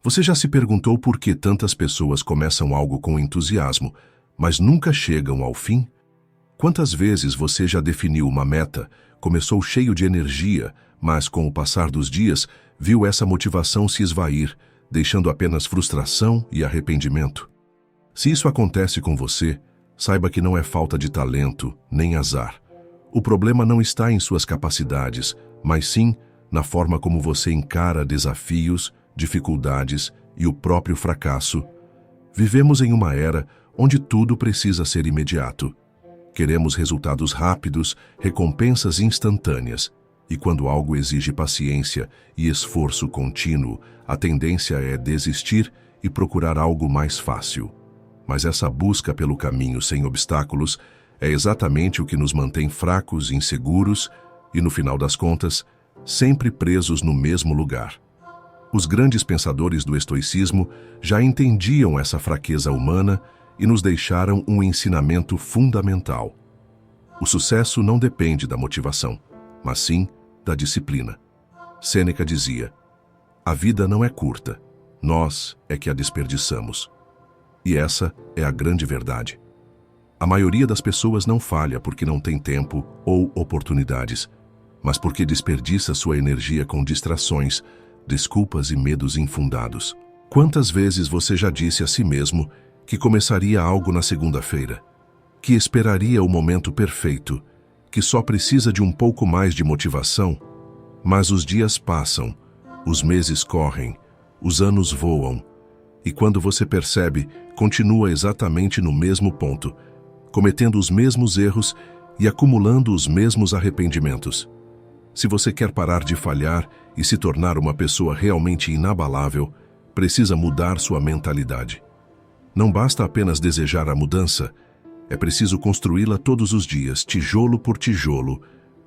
Você já se perguntou por que tantas pessoas começam algo com entusiasmo, mas nunca chegam ao fim? Quantas vezes você já definiu uma meta, começou cheio de energia, mas com o passar dos dias, viu essa motivação se esvair, deixando apenas frustração e arrependimento? Se isso acontece com você, saiba que não é falta de talento, nem azar. O problema não está em suas capacidades, mas sim na forma como você encara desafios, dificuldades e o próprio fracasso. Vivemos em uma era onde tudo precisa ser imediato. Queremos resultados rápidos, recompensas instantâneas. E quando algo exige paciência e esforço contínuo, a tendência é desistir e procurar algo mais fácil. Mas essa busca pelo caminho sem obstáculos é exatamente o que nos mantém fracos, inseguros e, no final das contas, sempre presos no mesmo lugar. Os grandes pensadores do estoicismo já entendiam essa fraqueza humana e nos deixaram um ensinamento fundamental. O sucesso não depende da motivação, mas sim da disciplina. Sêneca dizia: "A vida não é curta, nós é que a desperdiçamos." E essa é a grande verdade. A maioria das pessoas não falha porque não tem tempo ou oportunidades, mas porque desperdiça sua energia com distrações, desculpas e medos infundados. Quantas vezes você já disse a si mesmo que começaria algo na segunda-feira, que esperaria o momento perfeito, que só precisa de um pouco mais de motivação? Mas os dias passam, os meses correm, os anos voam, e quando você percebe, continua exatamente no mesmo ponto, cometendo os mesmos erros e acumulando os mesmos arrependimentos. Se você quer parar de falhar e se tornar uma pessoa realmente inabalável, precisa mudar sua mentalidade. Não basta apenas desejar a mudança, é preciso construí-la todos os dias, tijolo por tijolo,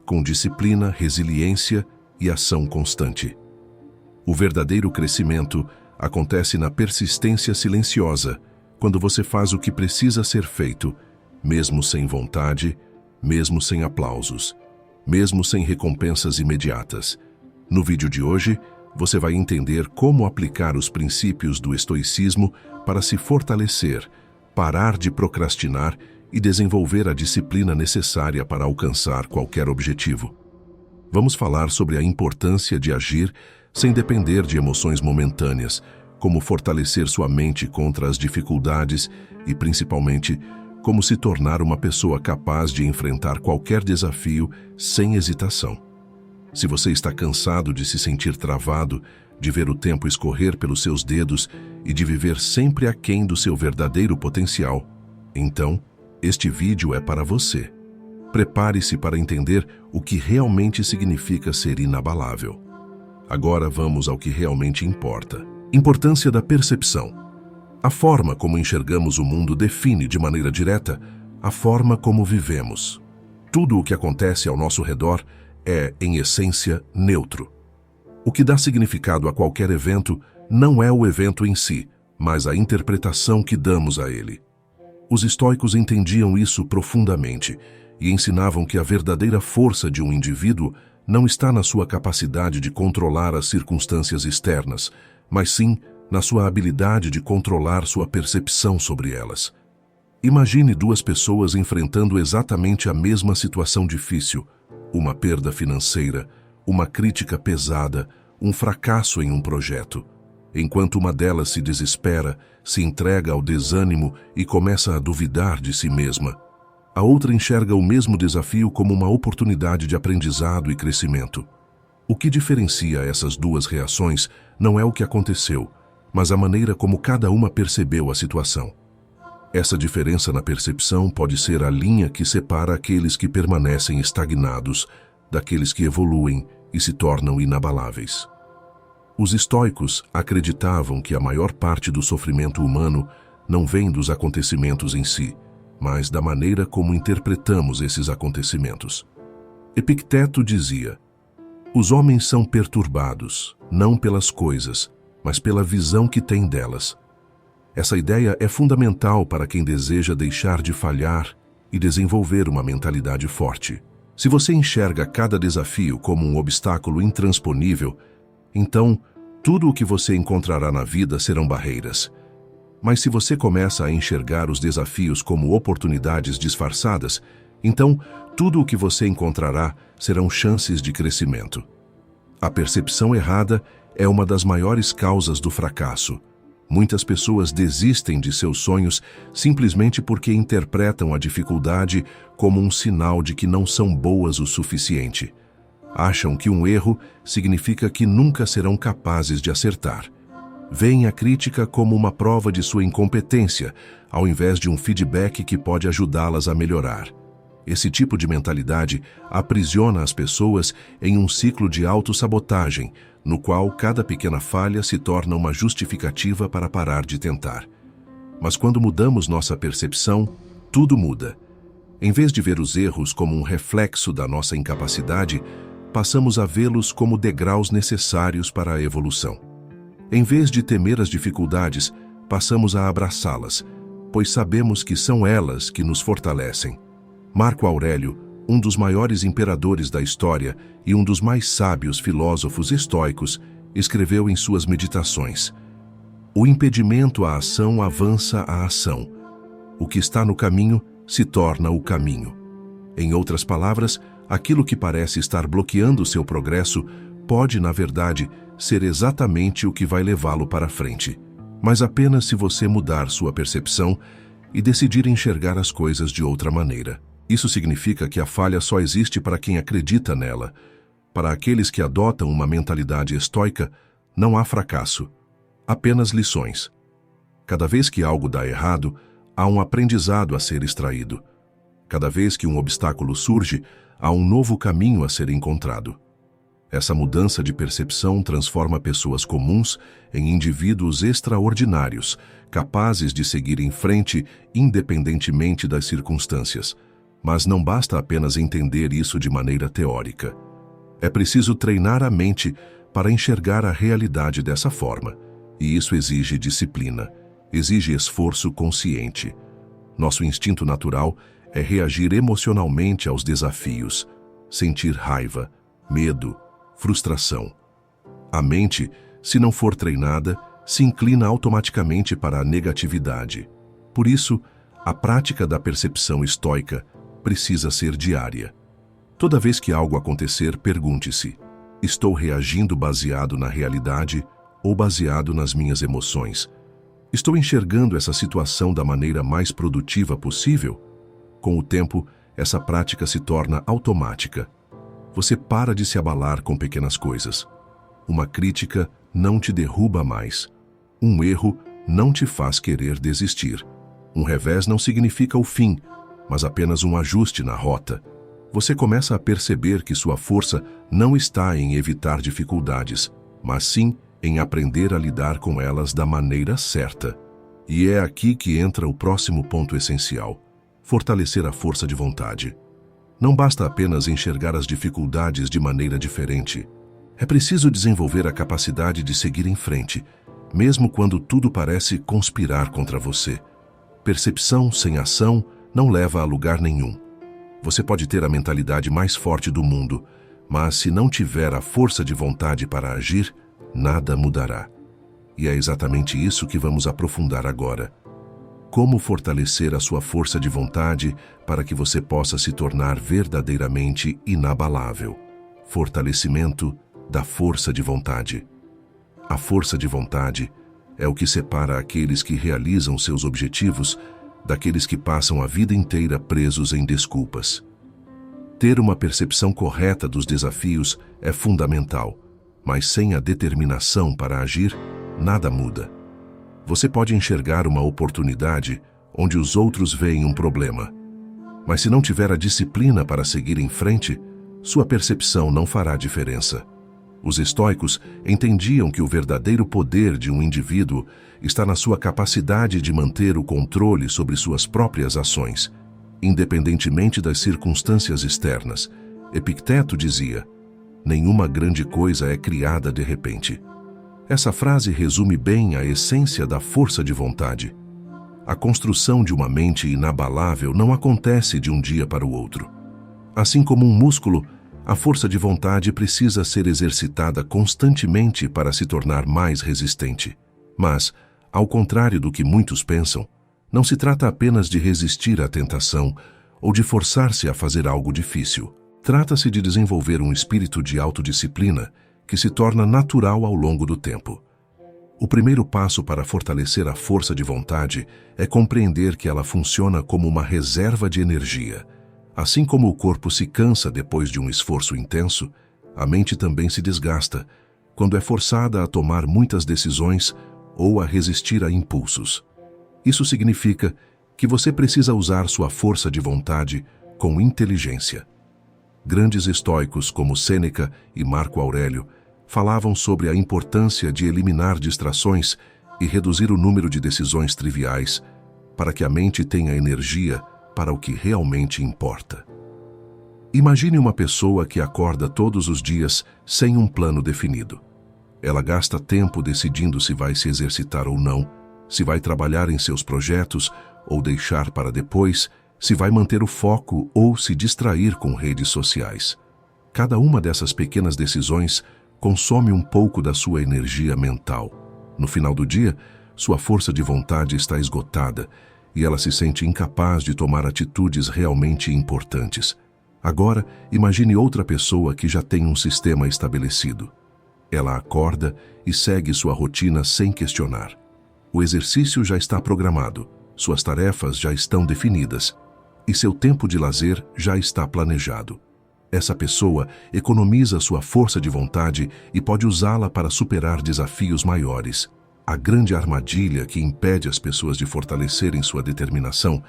com disciplina, resiliência e ação constante. O verdadeiro crescimento acontece na persistência silenciosa, quando você faz o que precisa ser feito, mesmo sem vontade, mesmo sem aplausos, mesmo sem recompensas imediatas. No vídeo de hoje, você vai entender como aplicar os princípios do estoicismo para se fortalecer, parar de procrastinar e desenvolver a disciplina necessária para alcançar qualquer objetivo. Vamos falar sobre a importância de agir sem depender de emoções momentâneas, como fortalecer sua mente contra as dificuldades e, principalmente, como se tornar uma pessoa capaz de enfrentar qualquer desafio sem hesitação. Se você está cansado de se sentir travado, de ver o tempo escorrer pelos seus dedos e de viver sempre aquém do seu verdadeiro potencial, então, este vídeo é para você. Prepare-se para entender o que realmente significa ser inabalável. Agora vamos ao que realmente importa. Importância da percepção. A forma como enxergamos o mundo define de maneira direta a forma como vivemos. Tudo o que acontece ao nosso redor é, em essência, neutro. O que dá significado a qualquer evento não é o evento em si, mas a interpretação que damos a ele. Os estoicos entendiam isso profundamente e ensinavam que a verdadeira força de um indivíduo não está na sua capacidade de controlar as circunstâncias externas, mas sim na sua habilidade de controlar sua percepção sobre elas. Imagine duas pessoas enfrentando exatamente a mesma situação difícil, uma perda financeira, uma crítica pesada, um fracasso em um projeto. Enquanto uma delas se desespera, se entrega ao desânimo e começa a duvidar de si mesma, a outra enxerga o mesmo desafio como uma oportunidade de aprendizado e crescimento. O que diferencia essas duas reações não é o que aconteceu, mas a maneira como cada uma percebeu a situação. Essa diferença na percepção pode ser a linha que separa aqueles que permanecem estagnados daqueles que evoluem e se tornam inabaláveis. Os estoicos acreditavam que a maior parte do sofrimento humano não vem dos acontecimentos em si, mas da maneira como interpretamos esses acontecimentos. Epicteto dizia: "Os homens são perturbados, não pelas coisas, mas pela visão que têm delas." Essa ideia é fundamental para quem deseja deixar de falhar e desenvolver uma mentalidade forte. Se você enxerga cada desafio como um obstáculo intransponível, então Tudo o que você encontrará na vida serão barreiras. Mas se você começa a enxergar os desafios como oportunidades disfarçadas, então tudo o que você encontrará serão chances de crescimento. A percepção errada é uma das maiores causas do fracasso. Muitas pessoas desistem de seus sonhos simplesmente porque interpretam a dificuldade como um sinal de que não são boas o suficiente. Acham que um erro significa que nunca serão capazes de acertar. Veem a crítica como uma prova de sua incompetência, ao invés de um feedback que pode ajudá-las a melhorar. Esse tipo de mentalidade aprisiona as pessoas em um ciclo de autossabotagem, no qual cada pequena falha se torna uma justificativa para parar de tentar. Mas quando mudamos nossa percepção, tudo muda. Em vez de ver os erros como um reflexo da nossa incapacidade, passamos a vê-los como degraus necessários para a evolução. Em vez de temer as dificuldades, passamos a abraçá-las, pois sabemos que são elas que nos fortalecem. Marco Aurélio, um dos maiores imperadores da história e um dos mais sábios filósofos estoicos, escreveu em suas meditações: "O impedimento à ação avança a ação. O que está no caminho se torna o caminho." Em outras palavras, aquilo que parece estar bloqueando seu progresso pode, na verdade, ser exatamente o que vai levá-lo para frente. Mas apenas se você mudar sua percepção e decidir enxergar as coisas de outra maneira. Isso significa que a falha só existe para quem acredita nela. Para aqueles que adotam uma mentalidade estoica, não há fracasso, apenas lições. Cada vez que algo dá errado, há um aprendizado a ser extraído. Cada vez que um obstáculo surge, há um novo caminho a ser encontrado. Essa mudança de percepção transforma pessoas comuns em indivíduos extraordinários, capazes de seguir em frente independentemente das circunstâncias. Mas não basta apenas entender isso de maneira teórica. É preciso treinar a mente para enxergar a realidade dessa forma. E isso exige disciplina, exige esforço consciente. Nosso instinto natural é reagir emocionalmente aos desafios, sentir raiva, medo, frustração. A mente, se não for treinada, se inclina automaticamente para a negatividade. Por isso, a prática da percepção estoica precisa ser diária. Toda vez que algo acontecer, pergunte-se: estou reagindo baseado na realidade ou baseado nas minhas emoções? Estou enxergando essa situação da maneira mais produtiva possível? Com o tempo, essa prática se torna automática. Você para de se abalar com pequenas coisas. Uma crítica não te derruba mais. Um erro não te faz querer desistir. Um revés não significa o fim, mas apenas um ajuste na rota. Você começa a perceber que sua força não está em evitar dificuldades, mas sim em aprender a lidar com elas da maneira certa. E é aqui que entra o próximo ponto essencial: fortalecer a força de vontade. Não basta apenas enxergar as dificuldades de maneira diferente. É preciso desenvolver a capacidade de seguir em frente, mesmo quando tudo parece conspirar contra você. Percepção sem ação não leva a lugar nenhum. Você pode ter a mentalidade mais forte do mundo, mas se não tiver a força de vontade para agir, nada mudará. E é exatamente isso que vamos aprofundar agora. Como fortalecer a sua força de vontade para que você possa se tornar verdadeiramente inabalável. Fortalecimento da força de vontade. A força de vontade é o que separa aqueles que realizam seus objetivos daqueles que passam a vida inteira presos em desculpas. Ter uma percepção correta dos desafios é fundamental, mas sem a determinação para agir, nada muda. Você pode enxergar uma oportunidade onde os outros veem um problema, mas se não tiver a disciplina para seguir em frente, sua percepção não fará diferença. Os estoicos entendiam que o verdadeiro poder de um indivíduo está na sua capacidade de manter o controle sobre suas próprias ações, independentemente das circunstâncias externas. Epicteto dizia: "Nenhuma grande coisa é criada de repente." Essa frase resume bem a essência da força de vontade. A construção de uma mente inabalável não acontece de um dia para o outro. Assim como um músculo, A força de vontade precisa ser exercitada constantemente para se tornar mais resistente. Mas, ao contrário do que muitos pensam, não se trata apenas de resistir à tentação ou de forçar-se a fazer algo difícil. Trata-se de desenvolver um espírito de autodisciplina que se torna natural ao longo do tempo. O primeiro passo para fortalecer a força de vontade é compreender que ela funciona como uma reserva de energia. Assim como o corpo se cansa depois de um esforço intenso, a mente também se desgasta quando é forçada a tomar muitas decisões ou a resistir a impulsos. Isso significa que você precisa usar sua força de vontade com inteligência. Grandes estoicos como Sêneca e Marco Aurélio falavam sobre a importância de eliminar distrações e reduzir o número de decisões triviais para que a mente tenha energia para o que realmente importa. Imagine uma pessoa que acorda todos os dias sem um plano definido. Ela gasta tempo decidindo se vai se exercitar ou não, se vai trabalhar em seus projetos ou deixar para depois, se vai manter o foco ou se distrair com redes sociais. Cada uma dessas pequenas decisões consome um pouco da sua energia mental. No final do dia, sua força de vontade está esgotada e ela se sente incapaz de tomar atitudes realmente importantes. Agora, imagine outra pessoa que já tem um sistema estabelecido. Ela acorda e segue sua rotina sem questionar. O exercício já está programado, suas tarefas já estão definidas e seu tempo de lazer já está planejado. Essa pessoa economiza sua força de vontade e pode usá-la para superar desafios maiores. A grande armadilha que impede as pessoas de fortalecerem sua determinação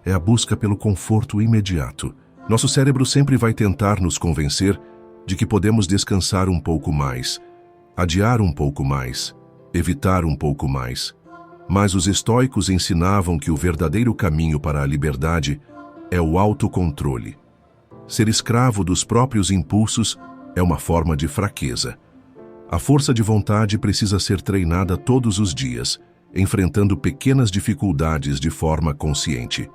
é a busca pelo conforto imediato. Nosso cérebro sempre vai tentar nos convencer de que podemos descansar um pouco mais, adiar um pouco mais, evitar um pouco mais. Mas os estoicos ensinavam que o verdadeiro caminho para a liberdade é o autocontrole. Ser escravo dos próprios impulsos é uma forma de fraqueza. A força de vontade precisa ser treinada todos os dias, enfrentando pequenas dificuldades de forma consciente.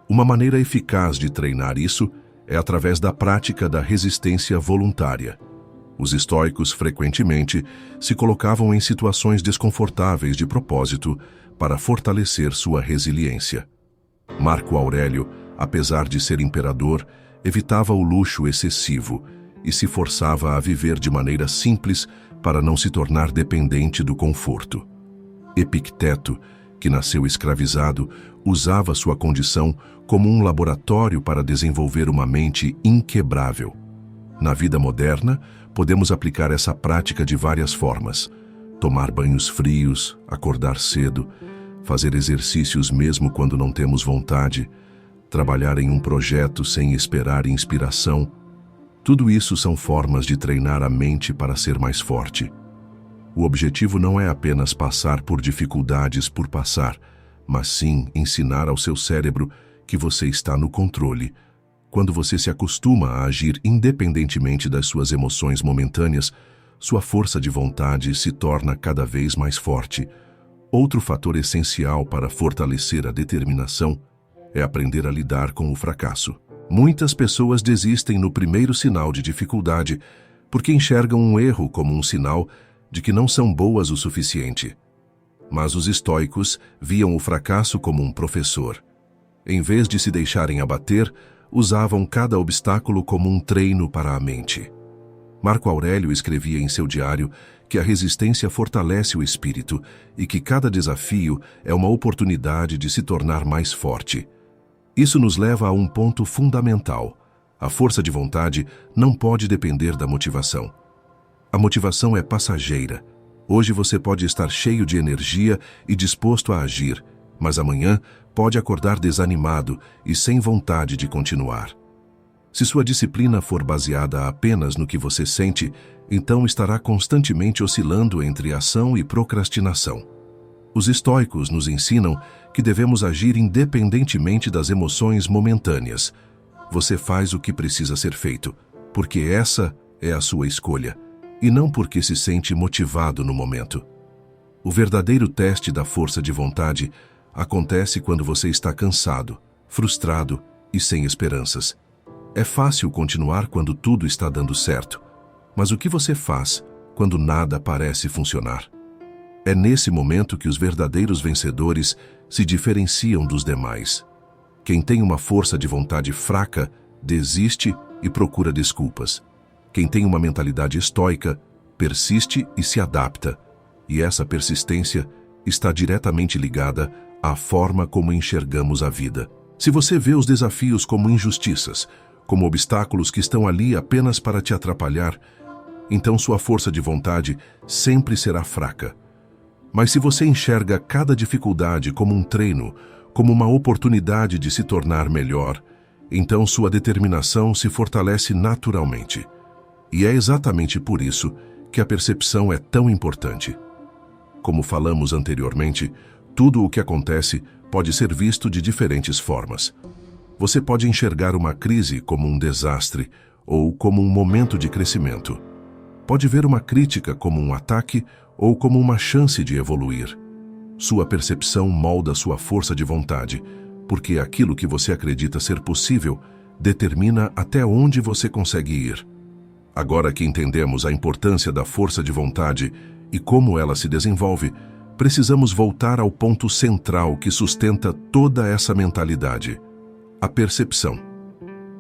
Uma maneira eficaz de treinar isso é através da prática da resistência voluntária. Os estoicos frequentemente se colocavam em situações desconfortáveis de propósito para fortalecer sua resiliência. Marco Aurélio, apesar de ser imperador, evitava o luxo excessivo e se forçava a viver de maneira simples para não se tornar dependente do conforto. Epicteto, que nasceu escravizado, usava sua condição como um laboratório para desenvolver uma mente inquebrável. Na vida moderna, podemos aplicar essa prática de várias formas: tomar banhos frios, acordar cedo, fazer exercícios mesmo quando não temos vontade, trabalhar em um projeto sem esperar inspiração. Tudo isso são formas de treinar a mente para ser mais forte. O objetivo não é apenas passar por dificuldades por passar, mas sim ensinar ao seu cérebro que você está no controle. Quando você se acostuma a agir independentemente das suas emoções momentâneas, sua força de vontade se torna cada vez mais forte. Outro fator essencial para fortalecer a determinação é aprender a lidar com o fracasso. Muitas pessoas desistem no primeiro sinal de dificuldade porque enxergam um erro como um sinal de que não são boas o suficiente. Mas os estoicos viam o fracasso como um professor. Em vez de se deixarem abater, usavam cada obstáculo como um treino para a mente. Marco Aurélio escrevia em seu diário que a resistência fortalece o espírito e que cada desafio é uma oportunidade de se tornar mais forte. Isso nos leva a um ponto fundamental. A força de vontade não pode depender da motivação. A motivação é passageira. Hoje você pode estar cheio de energia e disposto a agir, mas amanhã pode acordar desanimado e sem vontade de continuar. Se sua disciplina for baseada apenas no que você sente, então estará constantemente oscilando entre ação e procrastinação. Os estoicos nos ensinam que devemos agir independentemente das emoções momentâneas. Você faz o que precisa ser feito, porque essa é a sua escolha, e não porque se sente motivado no momento. O verdadeiro teste da força de vontade acontece quando você está cansado, frustrado e sem esperanças. É fácil continuar quando tudo está dando certo, mas o que você faz quando nada parece funcionar? É nesse momento que os verdadeiros vencedores se diferenciam dos demais. Quem tem uma força de vontade fraca, desiste e procura desculpas. Quem tem uma mentalidade estoica, persiste e se adapta. E essa persistência está diretamente ligada à forma como enxergamos a vida. Se você vê os desafios como injustiças, como obstáculos que estão ali apenas para te atrapalhar, então sua força de vontade sempre será fraca. Mas se você enxerga cada dificuldade como um treino, como uma oportunidade de se tornar melhor, então sua determinação se fortalece naturalmente. E é exatamente por isso que a percepção é tão importante. Como falamos anteriormente, tudo o que acontece pode ser visto de diferentes formas. Você pode enxergar uma crise como um desastre ou como um momento de crescimento. Pode ver uma crítica como um ataque ou como uma chance de evoluir. Sua percepção molda sua força de vontade, porque aquilo que você acredita ser possível determina até onde você consegue ir. Agora que entendemos a importância da força de vontade e como ela se desenvolve, precisamos voltar ao ponto central que sustenta toda essa mentalidade: a percepção.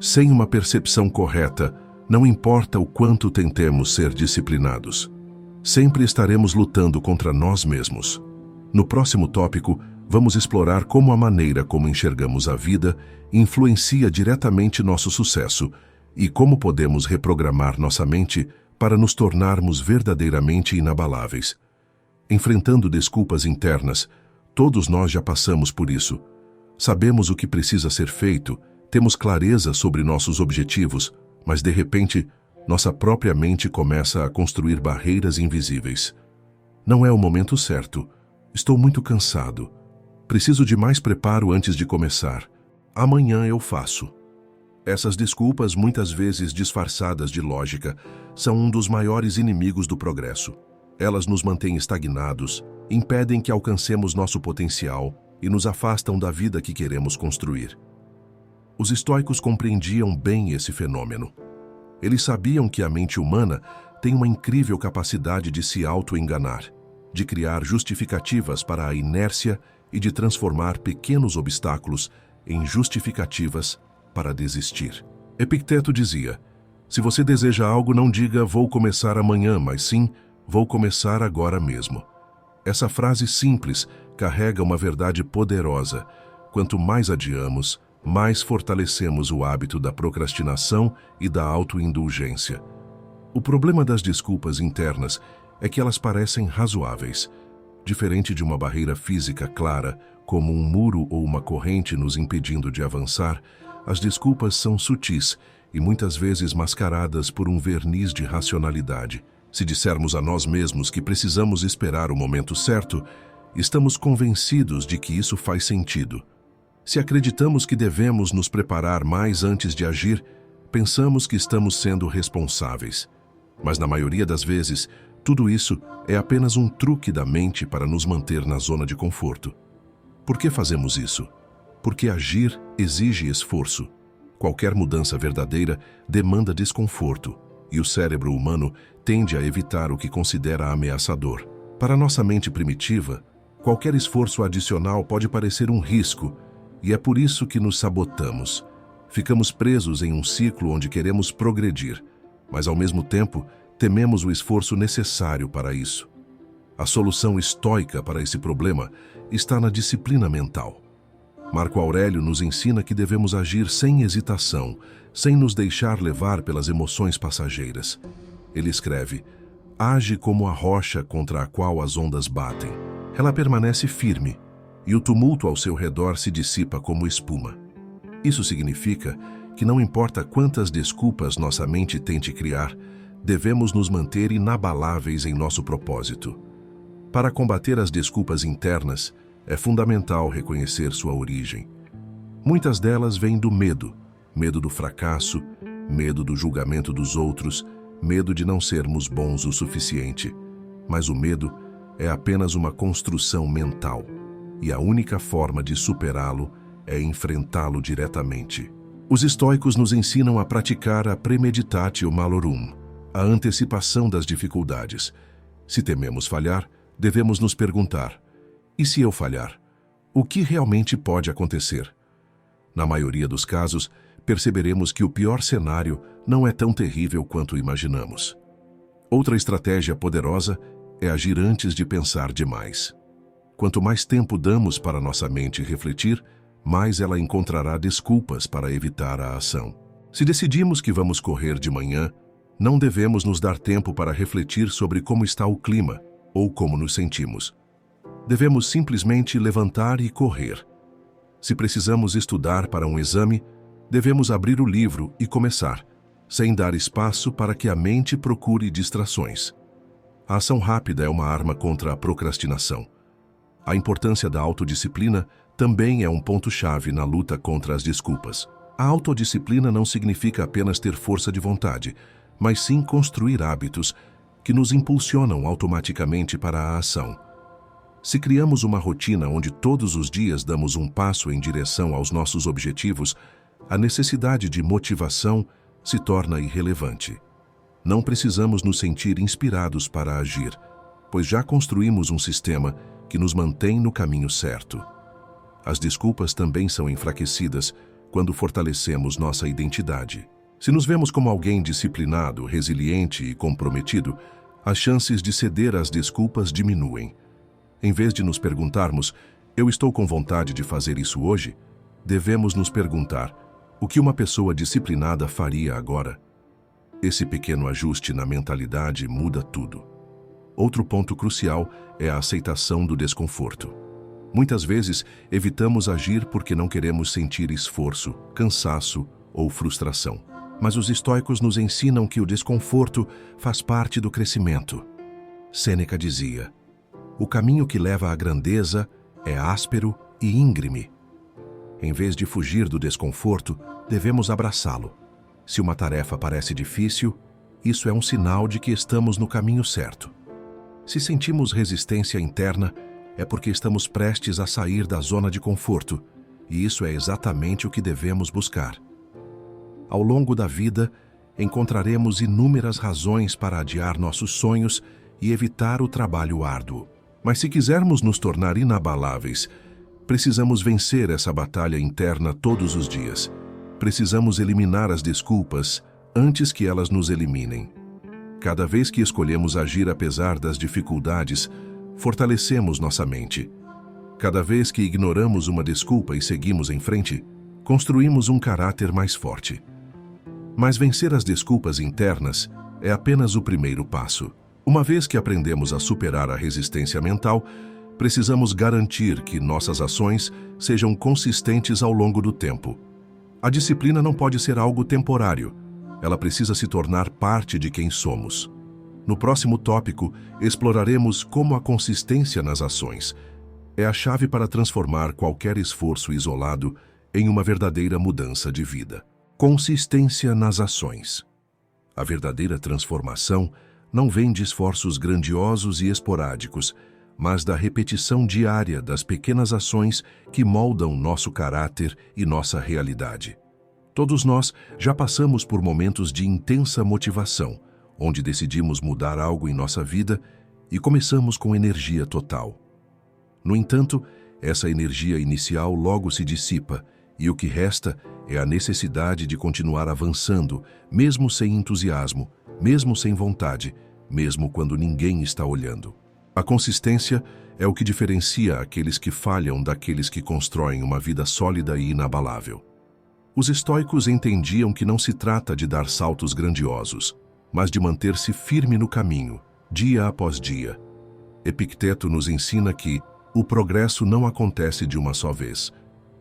Sem uma percepção correta, não importa o quanto tentemos ser disciplinados, sempre estaremos lutando contra nós mesmos. No próximo tópico, vamos explorar como a maneira como enxergamos a vida influencia diretamente nosso sucesso e como podemos reprogramar nossa mente para nos tornarmos verdadeiramente inabaláveis. Enfrentando desculpas internas, todos nós já passamos por isso. Sabemos o que precisa ser feito, temos clareza sobre nossos objetivos, mas de repente, nossa própria mente começa a construir barreiras invisíveis. Não é o momento certo. Estou muito cansado. Preciso de mais preparo antes de começar. Amanhã eu faço. Essas desculpas, muitas vezes disfarçadas de lógica, são um dos maiores inimigos do progresso. Elas nos mantêm estagnados, impedem que alcancemos nosso potencial e nos afastam da vida que queremos construir. Os estoicos compreendiam bem esse fenômeno. Eles sabiam que a mente humana tem uma incrível capacidade de se auto-enganar, de criar justificativas para a inércia e de transformar pequenos obstáculos em justificativas para desistir. Epicteto dizia: se você deseja algo, não diga "vou começar amanhã", mas sim "vou começar agora mesmo". Essa frase simples carrega uma verdade poderosa. Quanto mais adiamos, mais fortalecemos o hábito da procrastinação e da autoindulgência. O problema das desculpas internas é que elas parecem razoáveis. Diferente de uma barreira física clara, como um muro ou uma corrente nos impedindo de avançar, as desculpas são sutis e muitas vezes mascaradas por um verniz de racionalidade. Se dissermos a nós mesmos que precisamos esperar o momento certo, estamos convencidos de que isso faz sentido. Se acreditamos que devemos nos preparar mais antes de agir, pensamos que estamos sendo responsáveis. Mas na maioria das vezes, tudo isso é apenas um truque da mente para nos manter na zona de conforto. Por que fazemos isso? Porque agir exige esforço. Qualquer mudança verdadeira demanda desconforto, e o cérebro humano tende a evitar o que considera ameaçador. Para nossa mente primitiva, qualquer esforço adicional pode parecer um risco, e é por isso que nos sabotamos. Ficamos presos em um ciclo onde queremos progredir, mas ao mesmo tempo tememos o esforço necessário para isso. A solução estoica para esse problema está na disciplina mental. Marco Aurélio nos ensina que devemos agir sem hesitação, sem nos deixar levar pelas emoções passageiras. Ele escreve: age como a rocha contra a qual as ondas batem. Ela permanece firme, e o tumulto ao seu redor se dissipa como espuma. Isso significa que não importa quantas desculpas nossa mente tente criar, devemos nos manter inabaláveis em nosso propósito. Para combater as desculpas internas, é fundamental reconhecer sua origem. Muitas delas vêm do medo do fracasso, medo do julgamento dos outros, medo de não sermos bons o suficiente. Mas o medo é apenas uma construção mental, e a única forma de superá-lo é enfrentá-lo diretamente. Os estoicos nos ensinam a praticar a premeditatio malorum, a antecipação das dificuldades. Se tememos falhar, devemos nos perguntar: e se eu falhar? O que realmente pode acontecer? Na maioria dos casos, perceberemos que o pior cenário não é tão terrível quanto imaginamos. Outra estratégia poderosa é agir antes de pensar demais. Quanto mais tempo damos para nossa mente refletir, mais ela encontrará desculpas para evitar a ação. Se decidimos que vamos correr de manhã, não devemos nos dar tempo para refletir sobre como está o clima ou como nos sentimos. Devemos simplesmente levantar e correr. Se precisamos estudar para um exame, devemos abrir o livro e começar, sem dar espaço para que a mente procure distrações. A ação rápida é uma arma contra a procrastinação. A importância da autodisciplina também é um ponto-chave na luta contra as desculpas. A autodisciplina não significa apenas ter força de vontade, mas sim construir hábitos que nos impulsionam automaticamente para a ação. Se criamos uma rotina onde todos os dias damos um passo em direção aos nossos objetivos, a necessidade de motivação se torna irrelevante. Não precisamos nos sentir inspirados para agir, pois já construímos um sistema que nos mantém no caminho certo. As desculpas também são enfraquecidas quando fortalecemos nossa identidade. Se nos vemos como alguém disciplinado, resiliente e comprometido, as chances de ceder às desculpas diminuem. Em vez de nos perguntarmos: eu estou com vontade de fazer isso hoje, devemos nos perguntar: o que uma pessoa disciplinada faria agora? Esse pequeno ajuste na mentalidade muda tudo. Outro ponto crucial é a aceitação do desconforto. Muitas vezes, evitamos agir porque não queremos sentir esforço, cansaço ou frustração. Mas os estoicos nos ensinam que o desconforto faz parte do crescimento. Sêneca dizia: o caminho que leva à grandeza é áspero e íngreme. Em vez de fugir do desconforto, devemos abraçá-lo. Se uma tarefa parece difícil, isso é um sinal de que estamos no caminho certo. Se sentimos resistência interna, é porque estamos prestes a sair da zona de conforto, e isso é exatamente o que devemos buscar. Ao longo da vida, encontraremos inúmeras razões para adiar nossos sonhos e evitar o trabalho árduo. Mas se quisermos nos tornar inabaláveis, precisamos vencer essa batalha interna todos os dias. Precisamos eliminar as desculpas antes que elas nos eliminem. Cada vez que escolhemos agir apesar das dificuldades, fortalecemos nossa mente. Cada vez que ignoramos uma desculpa e seguimos em frente, construímos um caráter mais forte. Mas vencer as desculpas internas é apenas o primeiro passo. Uma vez que aprendemos a superar a resistência mental, precisamos garantir que nossas ações sejam consistentes ao longo do tempo. A disciplina não pode ser algo temporário. Ela precisa se tornar parte de quem somos. No próximo tópico, exploraremos como a consistência nas ações é a chave para transformar qualquer esforço isolado em uma verdadeira mudança de vida. Consistência nas ações. A verdadeira transformação não vem de esforços grandiosos e esporádicos, mas da repetição diária das pequenas ações que moldam nosso caráter e nossa realidade. Todos nós já passamos por momentos de intensa motivação, onde decidimos mudar algo em nossa vida e começamos com energia total. No entanto, essa energia inicial logo se dissipa e o que resta é a necessidade de continuar avançando, mesmo sem entusiasmo, mesmo sem vontade, mesmo quando ninguém está olhando. A consistência é o que diferencia aqueles que falham daqueles que constroem uma vida sólida e inabalável. Os estoicos entendiam que não se trata de dar saltos grandiosos, mas de manter-se firme no caminho, dia após dia. Epicteto nos ensina que o progresso não acontece de uma só vez,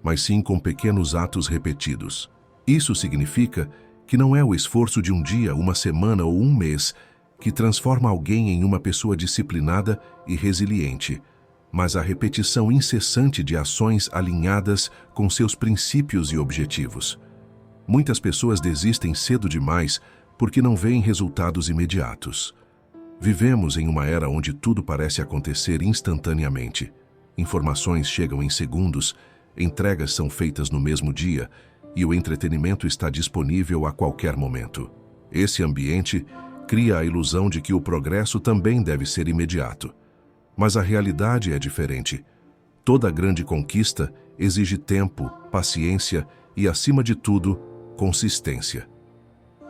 mas sim com pequenos atos repetidos. Isso significa que não é o esforço de um dia, uma semana ou um mês que transforma alguém em uma pessoa disciplinada e resiliente, mas a repetição incessante de ações alinhadas com seus princípios e objetivos. Muitas pessoas desistem cedo demais porque não veem resultados imediatos. Vivemos em uma era onde tudo parece acontecer instantaneamente. Informações chegam em segundos, entregas são feitas no mesmo dia e o entretenimento está disponível a qualquer momento. Esse ambiente cria a ilusão de que o progresso também deve ser imediato. Mas a realidade é diferente. Toda grande conquista exige tempo, paciência e, acima de tudo, consistência.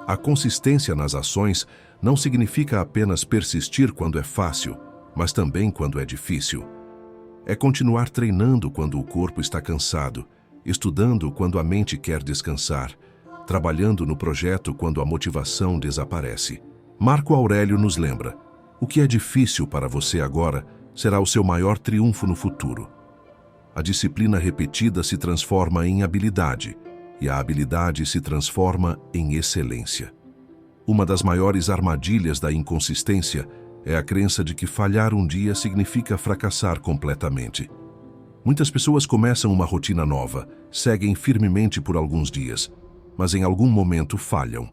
A consistência nas ações não significa apenas persistir quando é fácil, mas também quando é difícil. É continuar treinando quando o corpo está cansado, estudando quando a mente quer descansar, trabalhando no projeto quando a motivação desaparece. Marco Aurélio nos lembra: o que é difícil para você agora será o seu maior triunfo no futuro. A disciplina repetida se transforma em habilidade, e a habilidade se transforma em excelência. Uma das maiores armadilhas da inconsistência é a crença de que falhar um dia significa fracassar completamente. Muitas pessoas começam uma rotina nova, seguem firmemente por alguns dias, mas em algum momento falham.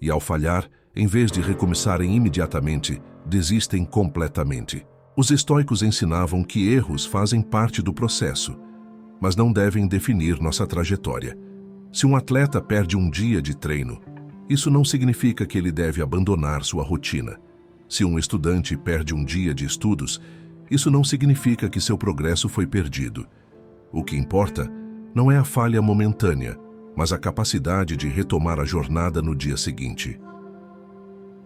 E ao falhar, em vez de recomeçarem imediatamente, desistem completamente. Os estoicos ensinavam que erros fazem parte do processo, mas não devem definir nossa trajetória. Se um atleta perde um dia de treino, isso não significa que ele deve abandonar sua rotina. Se um estudante perde um dia de estudos, isso não significa que seu progresso foi perdido. O que importa não é a falha momentânea, mas a capacidade de retomar a jornada no dia seguinte.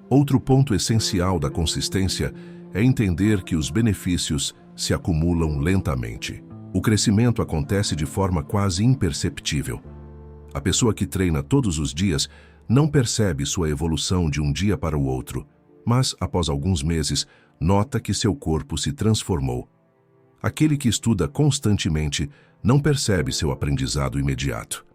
Outro ponto essencial da consistência é entender que os benefícios se acumulam lentamente. O crescimento acontece de forma quase imperceptível. A pessoa que treina todos os dias não percebe sua evolução de um dia para o outro, mas, após alguns meses, nota que seu corpo se transformou. Aquele que estuda constantemente não percebe seu aprendizado imediato.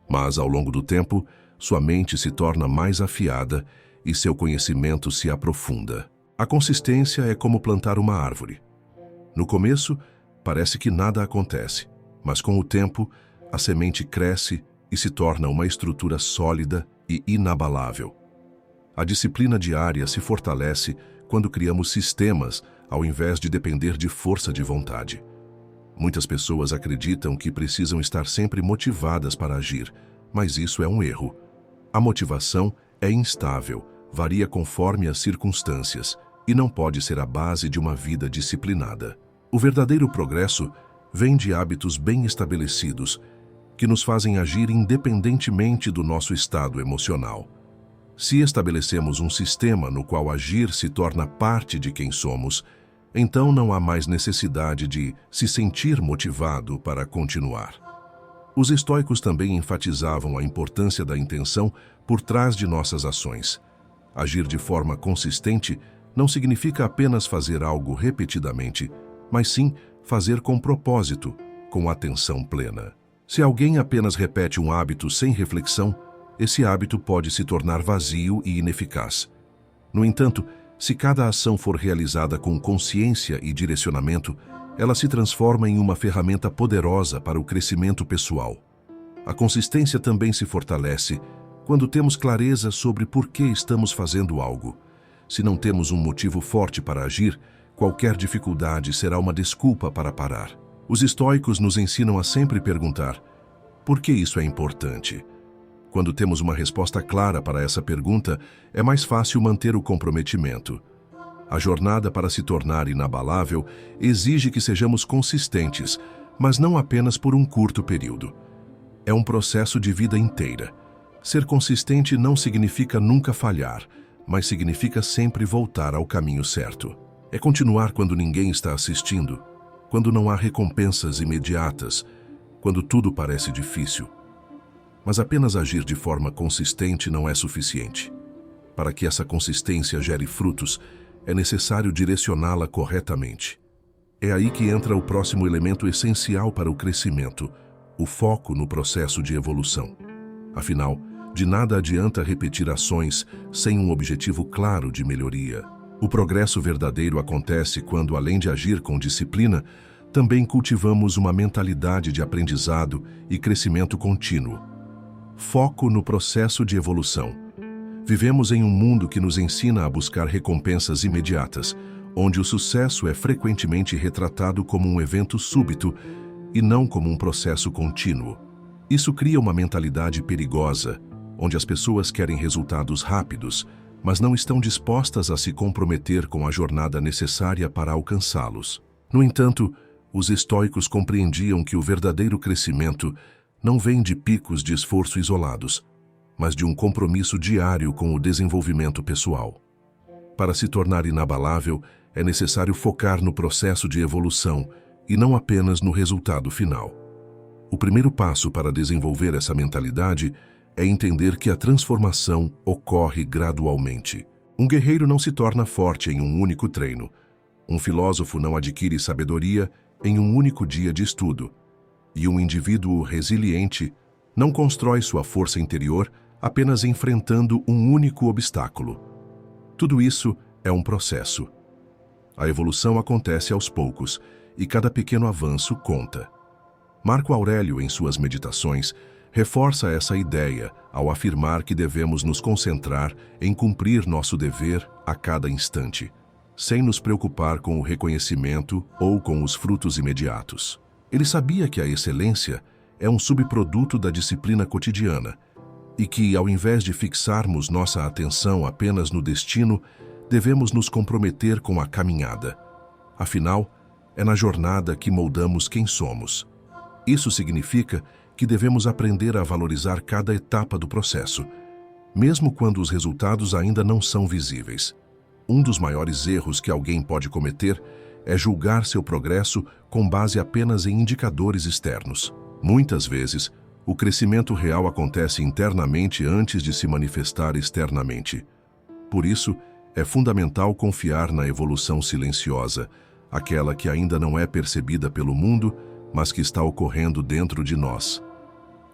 Mas, ao longo do tempo, sua mente se torna mais afiada e seu conhecimento se aprofunda. A consistência é como plantar uma árvore. No começo, parece que nada acontece, mas com o tempo, a semente cresce e se torna uma estrutura sólida e inabalável. A disciplina diária se fortalece quando criamos sistemas, ao invés de depender de força de vontade. Muitas pessoas acreditam que precisam estar sempre motivadas para agir, mas isso é um erro. A motivação é instável, varia conforme as circunstâncias e não pode ser a base de uma vida disciplinada. O verdadeiro progresso vem de hábitos bem estabelecidos, que nos fazem agir independentemente do nosso estado emocional. Se estabelecemos um sistema no qual agir se torna parte de quem somos, então não há mais necessidade de se sentir motivado para continuar. Os estoicos também enfatizavam a importância da intenção por trás de nossas ações. Agir de forma consistente não significa apenas fazer algo repetidamente, mas sim fazer com propósito, com atenção plena. Se alguém apenas repete um hábito sem reflexão, esse hábito pode se tornar vazio e ineficaz. No entanto, se cada ação for realizada com consciência e direcionamento, ela se transforma em uma ferramenta poderosa para o crescimento pessoal. A consistência também se fortalece quando temos clareza sobre por que estamos fazendo algo. Se não temos um motivo forte para agir, qualquer dificuldade será uma desculpa para parar. Os estoicos nos ensinam a sempre perguntar: por que isso é importante? Quando temos uma resposta clara para essa pergunta, é mais fácil manter o comprometimento. A jornada para se tornar inabalável exige que sejamos consistentes, mas não apenas por um curto período. É um processo de vida inteira. Ser consistente não significa nunca falhar, mas significa sempre voltar ao caminho certo. É continuar quando ninguém está assistindo, quando não há recompensas imediatas, quando tudo parece difícil. Mas apenas agir de forma consistente não é suficiente. Para que essa consistência gere frutos, é necessário direcioná-la corretamente. É aí que entra o próximo elemento essencial para o crescimento, o foco no processo de evolução. Afinal, de nada adianta repetir ações sem um objetivo claro de melhoria. O progresso verdadeiro acontece quando, além de agir com disciplina, também cultivamos uma mentalidade de aprendizado e crescimento contínuo. Foco no processo de evolução. Vivemos em um mundo que nos ensina a buscar recompensas imediatas, onde o sucesso é frequentemente retratado como um evento súbito e não como um processo contínuo. Isso cria uma mentalidade perigosa, onde as pessoas querem resultados rápidos, mas não estão dispostas a se comprometer com a jornada necessária para alcançá-los. No entanto, os estoicos compreendiam que o verdadeiro crescimento não vem de picos de esforço isolados, mas de um compromisso diário com o desenvolvimento pessoal. Para se tornar inabalável, é necessário focar no processo de evolução e não apenas no resultado final. O primeiro passo para desenvolver essa mentalidade é entender que a transformação ocorre gradualmente. Um guerreiro não se torna forte em um único treino. Um filósofo não adquire sabedoria em um único dia de estudo. E um indivíduo resiliente não constrói sua força interior apenas enfrentando um único obstáculo. Tudo isso é um processo. A evolução acontece aos poucos e cada pequeno avanço conta. Marco Aurélio, em suas meditações, reforça essa ideia ao afirmar que devemos nos concentrar em cumprir nosso dever a cada instante, sem nos preocupar com o reconhecimento ou com os frutos imediatos. Ele sabia que a excelência é um subproduto da disciplina cotidiana e que, ao invés de fixarmos nossa atenção apenas no destino, devemos nos comprometer com a caminhada. Afinal, é na jornada que moldamos quem somos. Isso significa que devemos aprender a valorizar cada etapa do processo, mesmo quando os resultados ainda não são visíveis. Um dos maiores erros que alguém pode cometer é julgar seu progresso com base apenas em indicadores externos. Muitas vezes, o crescimento real acontece internamente antes de se manifestar externamente. Por isso, é fundamental confiar na evolução silenciosa, aquela que ainda não é percebida pelo mundo, mas que está ocorrendo dentro de nós.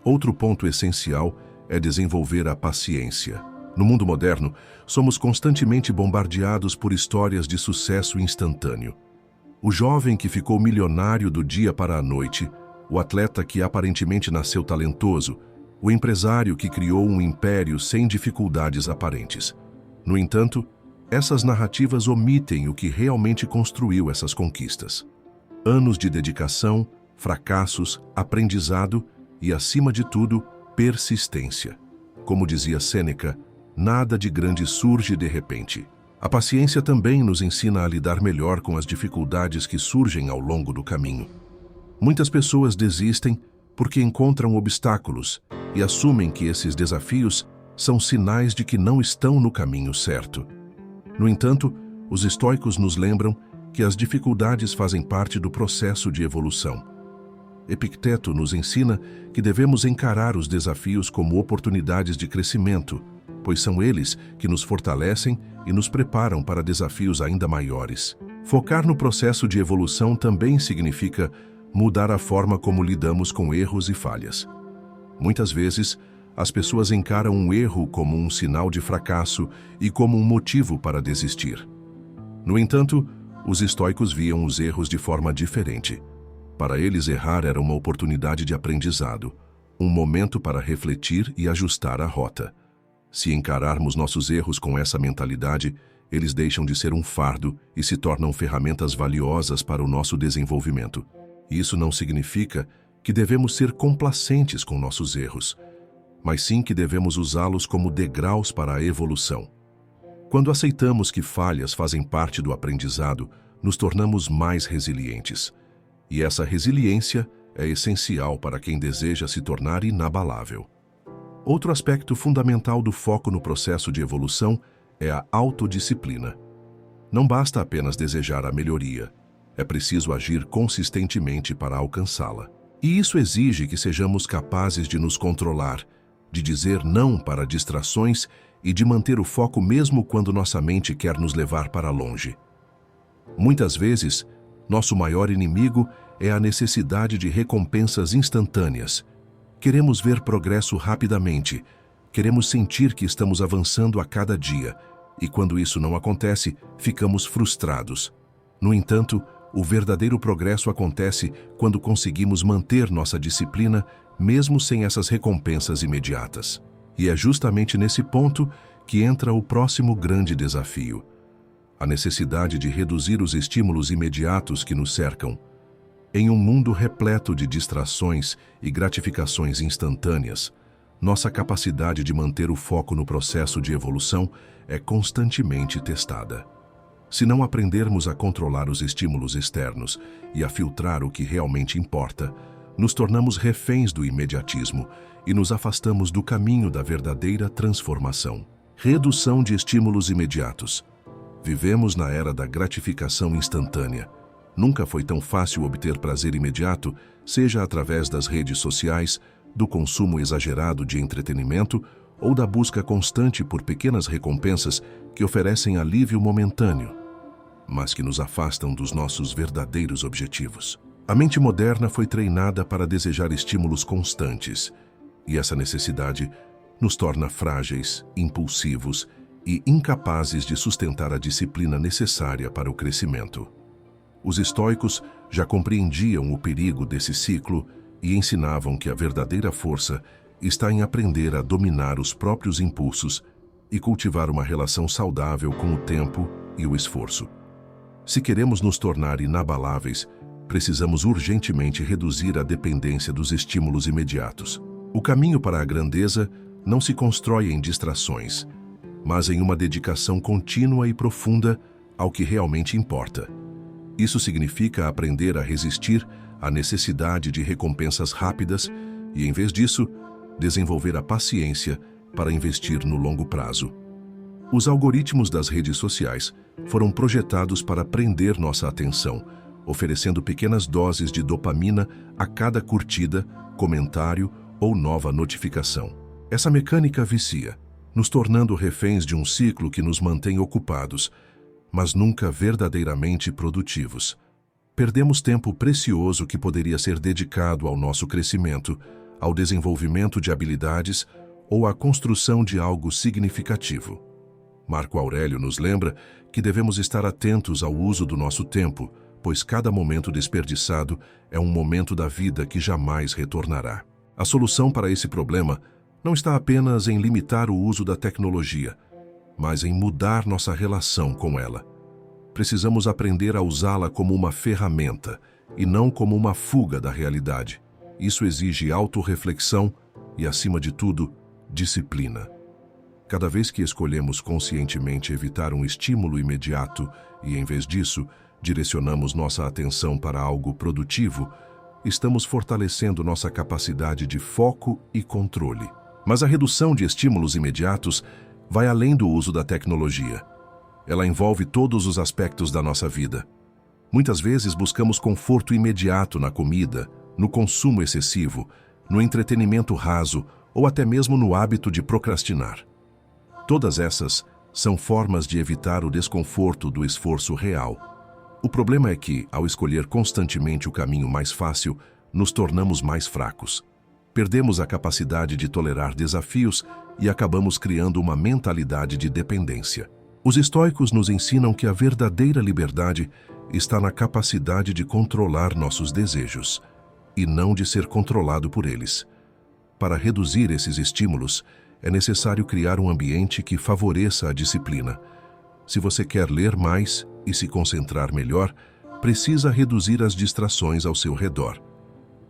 Outro ponto essencial é desenvolver a paciência. No mundo moderno, somos constantemente bombardeados por histórias de sucesso instantâneo. O jovem que ficou milionário do dia para a noite, o atleta que aparentemente nasceu talentoso, o empresário que criou um império sem dificuldades aparentes. No entanto, essas narrativas omitem o que realmente construiu essas conquistas. Anos de dedicação, fracassos, aprendizado e, acima de tudo, persistência. Como dizia Sêneca, nada de grande surge de repente. A paciência também nos ensina a lidar melhor com as dificuldades que surgem ao longo do caminho. Muitas pessoas desistem porque encontram obstáculos e assumem que esses desafios são sinais de que não estão no caminho certo. No entanto, os estoicos nos lembram que as dificuldades fazem parte do processo de evolução. Epicteto nos ensina que devemos encarar os desafios como oportunidades de crescimento, pois são eles que nos fortalecem e nos preparam para desafios ainda maiores. Focar no processo de evolução também significa mudar a forma como lidamos com erros e falhas. Muitas vezes, as pessoas encaram um erro como um sinal de fracasso e como um motivo para desistir. No entanto, os estoicos viam os erros de forma diferente. Para eles, errar era uma oportunidade de aprendizado, um momento para refletir e ajustar a rota. Se encararmos nossos erros com essa mentalidade, eles deixam de ser um fardo e se tornam ferramentas valiosas para o nosso desenvolvimento. Isso não significa que devemos ser complacentes com nossos erros, mas sim que devemos usá-los como degraus para a evolução. Quando aceitamos que falhas fazem parte do aprendizado, nos tornamos mais resilientes. E essa resiliência é essencial para quem deseja se tornar inabalável. Outro aspecto fundamental do foco no processo de evolução é a autodisciplina. Não basta apenas desejar a melhoria, é preciso agir consistentemente para alcançá-la. E isso exige que sejamos capazes de nos controlar, de dizer não para distrações e de manter o foco mesmo quando nossa mente quer nos levar para longe. Muitas vezes, nosso maior inimigo é a necessidade de recompensas instantâneas. Queremos ver progresso rapidamente, queremos sentir que estamos avançando a cada dia, e quando isso não acontece, ficamos frustrados. No entanto, o verdadeiro progresso acontece quando conseguimos manter nossa disciplina, mesmo sem essas recompensas imediatas. E é justamente nesse ponto que entra o próximo grande desafio: a necessidade de reduzir os estímulos imediatos que nos cercam. Em um mundo repleto de distrações e gratificações instantâneas, nossa capacidade de manter o foco no processo de evolução é constantemente testada. Se não aprendermos a controlar os estímulos externos e a filtrar o que realmente importa, nos tornamos reféns do imediatismo e nos afastamos do caminho da verdadeira transformação. Redução de estímulos imediatos. Vivemos na era da gratificação instantânea. Nunca foi tão fácil obter prazer imediato, seja através das redes sociais, do consumo exagerado de entretenimento ou da busca constante por pequenas recompensas que oferecem alívio momentâneo, mas que nos afastam dos nossos verdadeiros objetivos. A mente moderna foi treinada para desejar estímulos constantes, e essa necessidade nos torna frágeis, impulsivos e incapazes de sustentar a disciplina necessária para o crescimento. Os estoicos já compreendiam o perigo desse ciclo e ensinavam que a verdadeira força está em aprender a dominar os próprios impulsos e cultivar uma relação saudável com o tempo e o esforço. Se queremos nos tornar inabaláveis, precisamos urgentemente reduzir a dependência dos estímulos imediatos. O caminho para a grandeza não se constrói em distrações, mas em uma dedicação contínua e profunda ao que realmente importa. Isso significa aprender a resistir à necessidade de recompensas rápidas e, em vez disso, desenvolver a paciência para investir no longo prazo. Os algoritmos das redes sociais foram projetados para prender nossa atenção, oferecendo pequenas doses de dopamina a cada curtida, comentário ou nova notificação. Essa mecânica vicia, nos tornando reféns de um ciclo que nos mantém ocupados, mas nunca verdadeiramente produtivos. Perdemos tempo precioso que poderia ser dedicado ao nosso crescimento, ao desenvolvimento de habilidades ou à construção de algo significativo. Marco Aurélio nos lembra que devemos estar atentos ao uso do nosso tempo, pois cada momento desperdiçado é um momento da vida que jamais retornará. A solução para esse problema não está apenas em limitar o uso da tecnologia, mas em mudar nossa relação com ela. Precisamos aprender a usá-la como uma ferramenta e não como uma fuga da realidade. Isso exige autorreflexão e, acima de tudo, disciplina. Cada vez que escolhemos conscientemente evitar um estímulo imediato e, em vez disso, direcionamos nossa atenção para algo produtivo, estamos fortalecendo nossa capacidade de foco e controle. Mas a redução de estímulos imediatos vai além do uso da tecnologia. Ela envolve todos os aspectos da nossa vida. Muitas vezes buscamos conforto imediato na comida, no consumo excessivo, no entretenimento raso ou até mesmo no hábito de procrastinar. Todas essas são formas de evitar o desconforto do esforço real. O problema é que, ao escolher constantemente o caminho mais fácil, nos tornamos mais fracos. Perdemos a capacidade de tolerar desafios e acabamos criando uma mentalidade de dependência. Os estoicos nos ensinam que a verdadeira liberdade está na capacidade de controlar nossos desejos, e não de ser controlado por eles. Para reduzir esses estímulos, é necessário criar um ambiente que favoreça a disciplina. Se você quer ler mais e se concentrar melhor, precisa reduzir as distrações ao seu redor.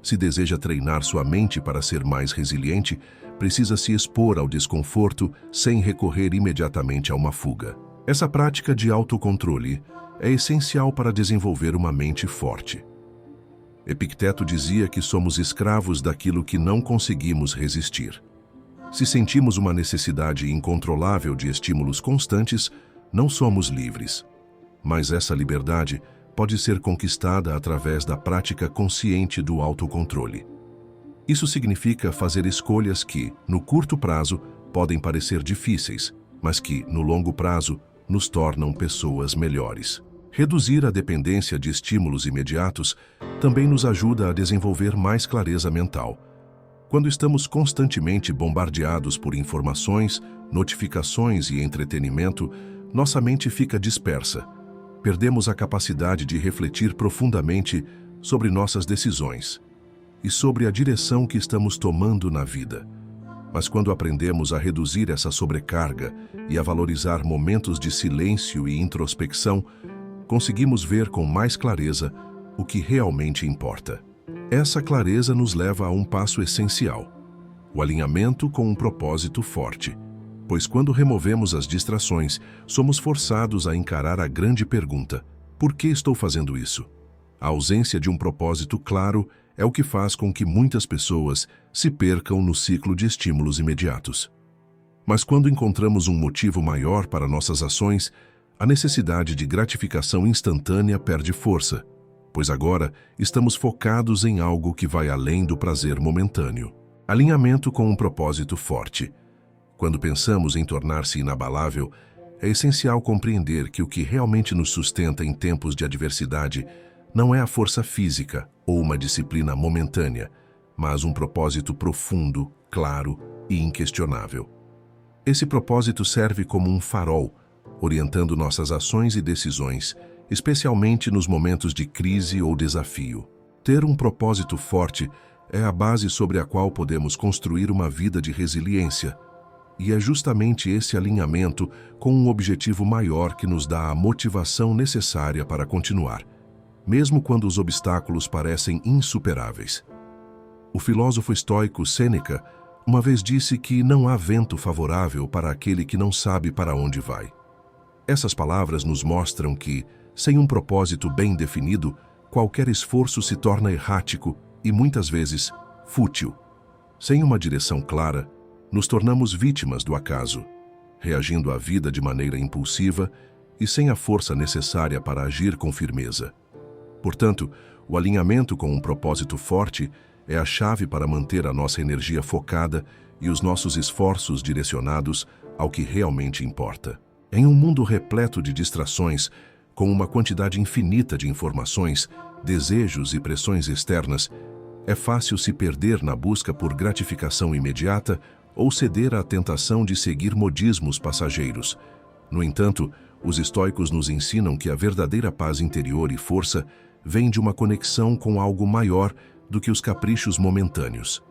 Se deseja treinar sua mente para ser mais resiliente, precisa se expor ao desconforto sem recorrer imediatamente a uma fuga. Essa prática de autocontrole é essencial para desenvolver uma mente forte. Epicteto dizia que somos escravos daquilo que não conseguimos resistir. Se sentimos uma necessidade incontrolável de estímulos constantes, não somos livres. Mas essa liberdade pode ser conquistada através da prática consciente do autocontrole. Isso significa fazer escolhas que, no curto prazo, podem parecer difíceis, mas que, no longo prazo, nos tornam pessoas melhores. Reduzir a dependência de estímulos imediatos também nos ajuda a desenvolver mais clareza mental. Quando estamos constantemente bombardeados por informações, notificações e entretenimento, nossa mente fica dispersa. Perdemos a capacidade de refletir profundamente sobre nossas decisões e sobre a direção que estamos tomando na vida. Mas quando aprendemos a reduzir essa sobrecarga e a valorizar momentos de silêncio e introspecção, conseguimos ver com mais clareza o que realmente importa. Essa clareza nos leva a um passo essencial: o alinhamento com um propósito forte. Pois quando removemos as distrações, somos forçados a encarar a grande pergunta: por que estou fazendo isso? A ausência de um propósito claro é o que faz com que muitas pessoas se percam no ciclo de estímulos imediatos. Mas quando encontramos um motivo maior para nossas ações, a necessidade de gratificação instantânea perde força, pois agora estamos focados em algo que vai além do prazer momentâneo. Alinhamento com um propósito forte. Quando pensamos em tornar-se inabalável, é essencial compreender que o que realmente nos sustenta em tempos de adversidade não é a força física ou uma disciplina momentânea, mas um propósito profundo, claro e inquestionável. Esse propósito serve como um farol, orientando nossas ações e decisões, especialmente nos momentos de crise ou desafio. Ter um propósito forte é a base sobre a qual podemos construir uma vida de resiliência, e é justamente esse alinhamento com um objetivo maior que nos dá a motivação necessária para continuar, mesmo quando os obstáculos parecem insuperáveis. O filósofo estoico Sêneca uma vez disse que não há vento favorável para aquele que não sabe para onde vai. Essas palavras nos mostram que, sem um propósito bem definido, qualquer esforço se torna errático e, muitas vezes, fútil. Sem uma direção clara, nos tornamos vítimas do acaso, reagindo à vida de maneira impulsiva e sem a força necessária para agir com firmeza. Portanto, o alinhamento com um propósito forte é a chave para manter a nossa energia focada e os nossos esforços direcionados ao que realmente importa. Em um mundo repleto de distrações, com uma quantidade infinita de informações, desejos e pressões externas, é fácil se perder na busca por gratificação imediata ou ceder à tentação de seguir modismos passageiros. No entanto, os estoicos nos ensinam que a verdadeira paz interior e força vem de uma conexão com algo maior do que os caprichos momentâneos.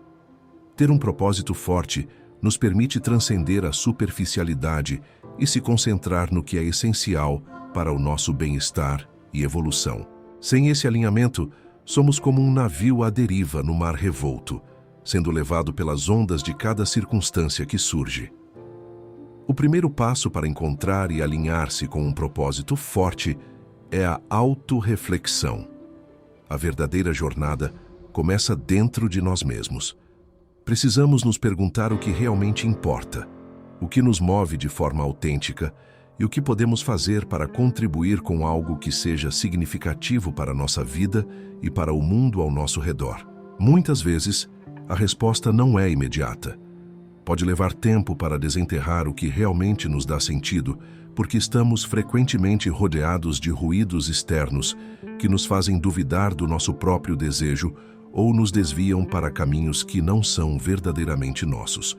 Ter um propósito forte nos permite transcender a superficialidade e se concentrar no que é essencial para o nosso bem-estar e evolução. Sem esse alinhamento, somos como um navio à deriva no mar revolto, sendo levado pelas ondas de cada circunstância que surge. O primeiro passo para encontrar e alinhar-se com um propósito forte é a autorreflexão. A verdadeira jornada começa dentro de nós mesmos. Precisamos nos perguntar o que realmente importa, o que nos move de forma autêntica e o que podemos fazer para contribuir com algo que seja significativo para a nossa vida e para o mundo ao nosso redor. Muitas vezes, a resposta não é imediata. Pode levar tempo para desenterrar o que realmente nos dá sentido, porque estamos frequentemente rodeados de ruídos externos que nos fazem duvidar do nosso próprio desejo ou nos desviam para caminhos que não são verdadeiramente nossos.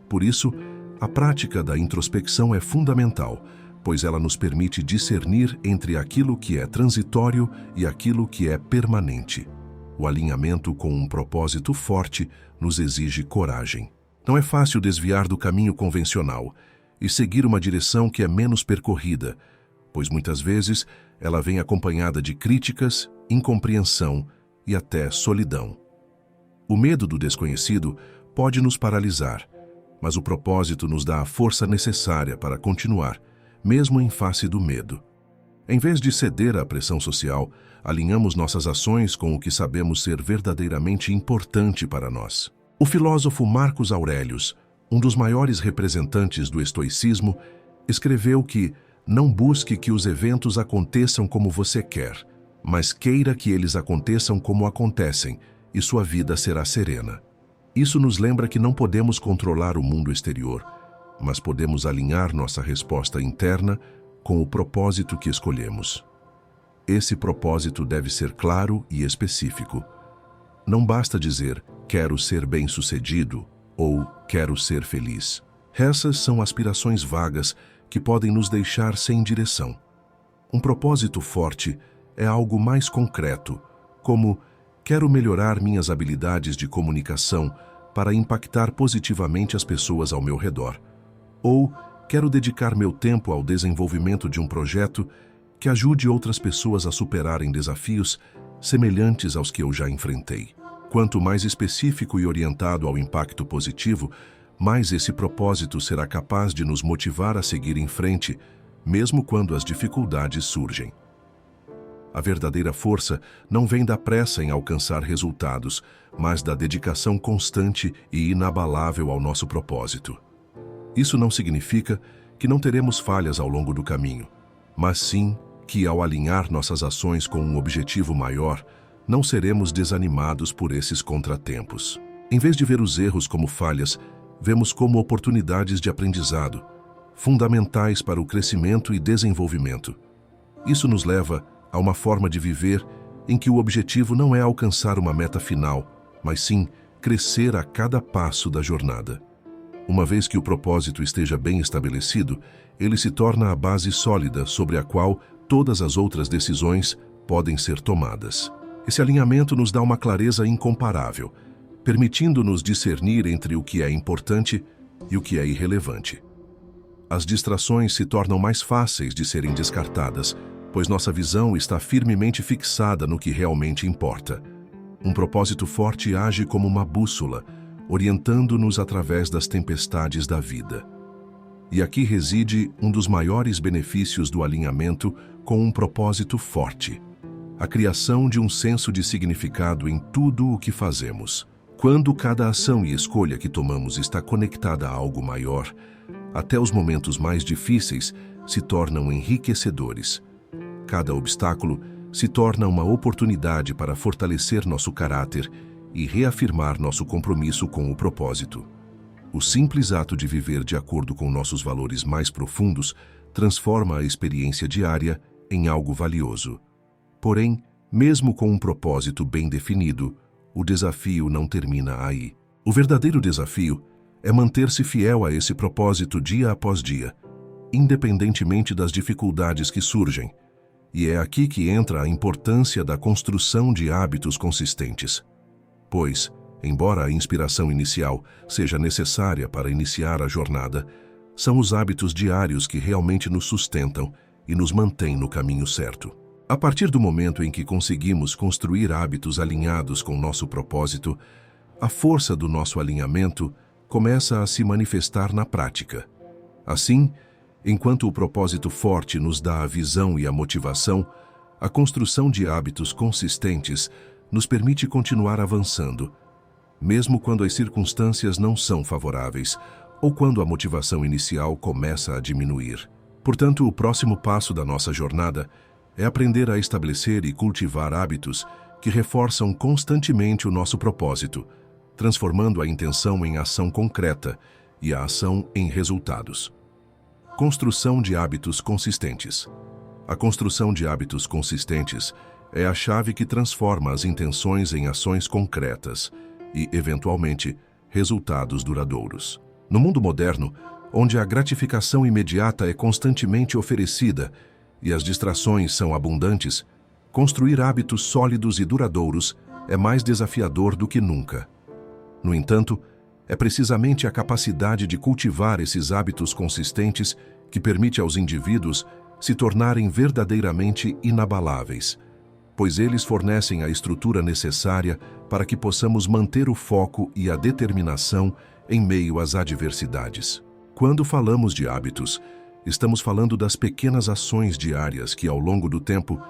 Por isso, a prática da introspecção é fundamental, pois ela nos permite discernir entre aquilo que é transitório e aquilo que é permanente. O alinhamento com um propósito forte nos exige coragem. Não é fácil desviar do caminho convencional e seguir uma direção que é menos percorrida, pois muitas vezes ela vem acompanhada de críticas, incompreensão e até solidão. O medo do desconhecido pode nos paralisar, mas o propósito nos dá a força necessária para continuar, mesmo em face do medo. Em vez de ceder à pressão social, alinhamos nossas ações com o que sabemos ser verdadeiramente importante para nós. O filósofo Marcus Aurelius, um dos maiores representantes do estoicismo, escreveu que não busque que os eventos aconteçam como você quer, mas queira que eles aconteçam como acontecem, e sua vida será serena. Isso nos lembra que não podemos controlar o mundo exterior, mas podemos alinhar nossa resposta interna com o propósito que escolhemos. Esse propósito deve ser claro e específico. Não basta dizer, quero ser bem-sucedido ou quero ser feliz. Essas são aspirações vagas que podem nos deixar sem direção. Um propósito forte é algo mais concreto, como quero melhorar minhas habilidades de comunicação para impactar positivamente as pessoas ao meu redor. Ou quero dedicar meu tempo ao desenvolvimento de um projeto que ajude outras pessoas a superarem desafios semelhantes aos que eu já enfrentei. Quanto mais específico e orientado ao impacto positivo, mais esse propósito será capaz de nos motivar a seguir em frente, mesmo quando as dificuldades surgem. A verdadeira força não vem da pressa em alcançar resultados, mas da dedicação constante e inabalável ao nosso propósito. Isso não significa que não teremos falhas ao longo do caminho, mas sim que, ao alinhar nossas ações com um objetivo maior, não seremos desanimados por esses contratempos. Em vez de ver os erros como falhas, vemos como oportunidades de aprendizado, fundamentais para o crescimento e desenvolvimento. Isso nos leva a uma forma de viver em que o objetivo não é alcançar uma meta final, mas sim crescer a cada passo da jornada. Uma vez que o propósito esteja bem estabelecido, ele se torna a base sólida sobre a qual todas as outras decisões podem ser tomadas. Esse alinhamento nos dá uma clareza incomparável, permitindo-nos discernir entre o que é importante e o que é irrelevante. As distrações se tornam mais fáceis de serem descartadas, pois nossa visão está firmemente fixada no que realmente importa. Um propósito forte age como uma bússola, orientando-nos através das tempestades da vida. E aqui reside um dos maiores benefícios do alinhamento com um propósito forte: a criação de um senso de significado em tudo o que fazemos. Quando cada ação e escolha que tomamos está conectada a algo maior, até os momentos mais difíceis se tornam enriquecedores. Cada obstáculo se torna uma oportunidade para fortalecer nosso caráter e reafirmar nosso compromisso com o propósito. O simples ato de viver de acordo com nossos valores mais profundos transforma a experiência diária em algo valioso. Porém, mesmo com um propósito bem definido, o desafio não termina aí. O verdadeiro desafio é manter-se fiel a esse propósito dia após dia, independentemente das dificuldades que surgem. E é aqui que entra a importância da construção de hábitos consistentes. Pois, embora a inspiração inicial seja necessária para iniciar a jornada, são os hábitos diários que realmente nos sustentam e nos mantêm no caminho certo. A partir do momento em que conseguimos construir hábitos alinhados com nosso propósito, a força do nosso alinhamento começa a se manifestar na prática. Assim, enquanto o propósito forte nos dá a visão e a motivação, a construção de hábitos consistentes nos permite continuar avançando, mesmo quando as circunstâncias não são favoráveis ou quando a motivação inicial começa a diminuir. Portanto, o próximo passo da nossa jornada é aprender a estabelecer e cultivar hábitos que reforçam constantemente o nosso propósito, transformando a intenção em ação concreta e a ação em resultados. Construção de hábitos consistentes. A construção de hábitos consistentes é a chave que transforma as intenções em ações concretas e, eventualmente, resultados duradouros. No mundo moderno, onde a gratificação imediata é constantemente oferecida e as distrações são abundantes, construir hábitos sólidos e duradouros é mais desafiador do que nunca. No entanto, é precisamente a capacidade de cultivar esses hábitos consistentes que permite aos indivíduos se tornarem verdadeiramente inabaláveis, pois eles fornecem a estrutura necessária para que possamos manter o foco e a determinação em meio às adversidades. Quando falamos de hábitos, estamos falando das pequenas ações diárias que, ao longo do tempo,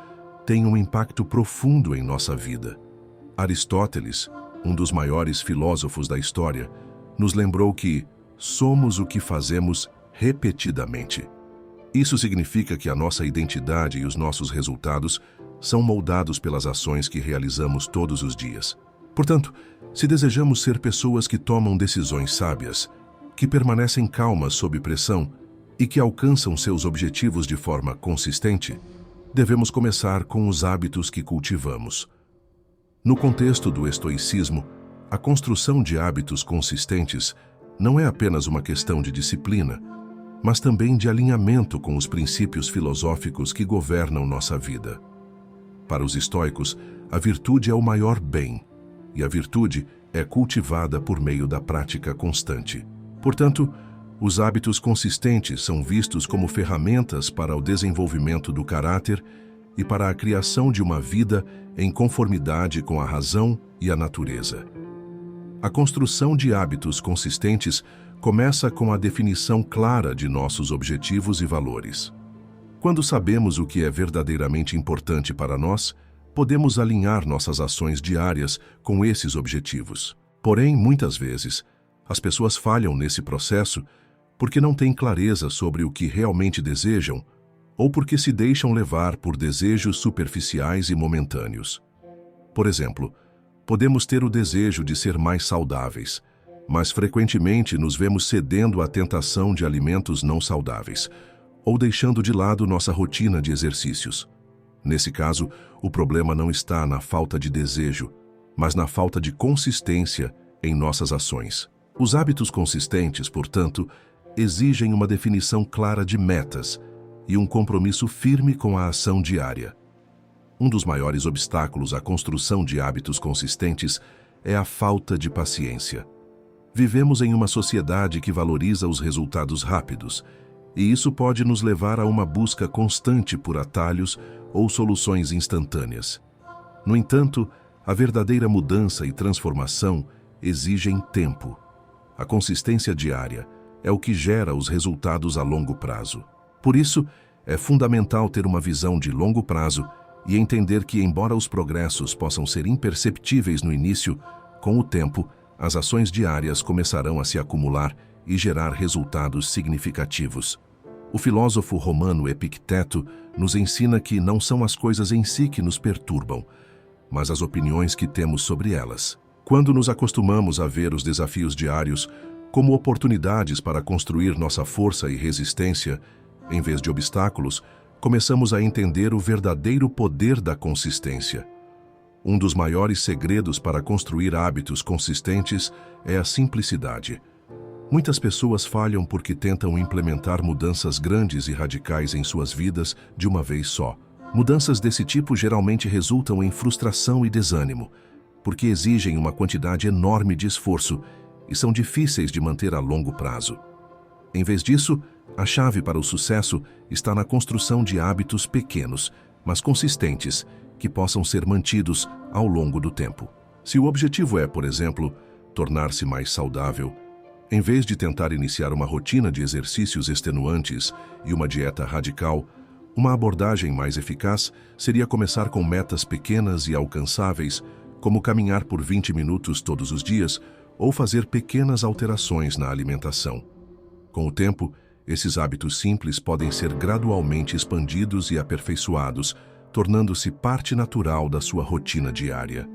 têm um impacto profundo em nossa vida. Aristóteles, um dos maiores filósofos da história, nos lembrou que somos o que fazemos repetidamente. Isso significa que a nossa identidade e os nossos resultados são moldados pelas ações que realizamos todos os dias. Portanto, se desejamos ser pessoas que tomam decisões sábias, que permanecem calmas sob pressão e que alcançam seus objetivos de forma consistente, devemos começar com os hábitos que cultivamos. No contexto do estoicismo, a construção de hábitos consistentes não é apenas uma questão de disciplina, mas também de alinhamento com os princípios filosóficos que governam nossa vida. Para os estoicos, a virtude é o maior bem, e a virtude é cultivada por meio da prática constante. Portanto, os hábitos consistentes são vistos como ferramentas para o desenvolvimento do caráter e para a criação de uma vida em conformidade com a razão e a natureza. A construção de hábitos consistentes começa com a definição clara de nossos objetivos e valores. Quando sabemos o que é verdadeiramente importante para nós, podemos alinhar nossas ações diárias com esses objetivos. Porém, muitas vezes, as pessoas falham nesse processo porque não têm clareza sobre o que realmente desejam ou porque se deixam levar por desejos superficiais e momentâneos. Por exemplo, podemos ter o desejo de ser mais saudáveis, mas frequentemente nos vemos cedendo à tentação de alimentos não saudáveis ou deixando de lado nossa rotina de exercícios. Nesse caso, o problema não está na falta de desejo, mas na falta de consistência em nossas ações. Os hábitos consistentes, portanto, exigem uma definição clara de metas e um compromisso firme com a ação diária. Um dos maiores obstáculos à construção de hábitos consistentes é a falta de paciência. Vivemos em uma sociedade que valoriza os resultados rápidos, e isso pode nos levar a uma busca constante por atalhos ou soluções instantâneas. No entanto, a verdadeira mudança e transformação exigem tempo. A consistência diária é o que gera os resultados a longo prazo. Por isso, é fundamental ter uma visão de longo prazo e entender que, embora os progressos possam ser imperceptíveis no início, com o tempo, as ações diárias começarão a se acumular e gerar resultados significativos. O filósofo romano Epicteto nos ensina que não são as coisas em si que nos perturbam, mas as opiniões que temos sobre elas. Quando nos acostumamos a ver os desafios diários como oportunidades para construir nossa força e resistência, em vez de obstáculos, começamos a entender o verdadeiro poder da consistência. Um dos maiores segredos para construir hábitos consistentes é a simplicidade. Muitas pessoas falham porque tentam implementar mudanças grandes e radicais em suas vidas de uma vez só. Mudanças desse tipo geralmente resultam em frustração e desânimo, porque exigem uma quantidade enorme de esforço e são difíceis de manter a longo prazo. Em vez disso, a chave para o sucesso está na construção de hábitos pequenos, mas consistentes, que possam ser mantidos ao longo do tempo. Se o objetivo é, por exemplo, tornar-se mais saudável, em vez de tentar iniciar uma rotina de exercícios extenuantes e uma dieta radical, uma abordagem mais eficaz seria começar com metas pequenas e alcançáveis, como caminhar por 20 minutos todos os dias ou fazer pequenas alterações na alimentação. Com o tempo, esses hábitos simples podem ser gradualmente expandidos e aperfeiçoados, tornando-se parte natural da sua rotina diária.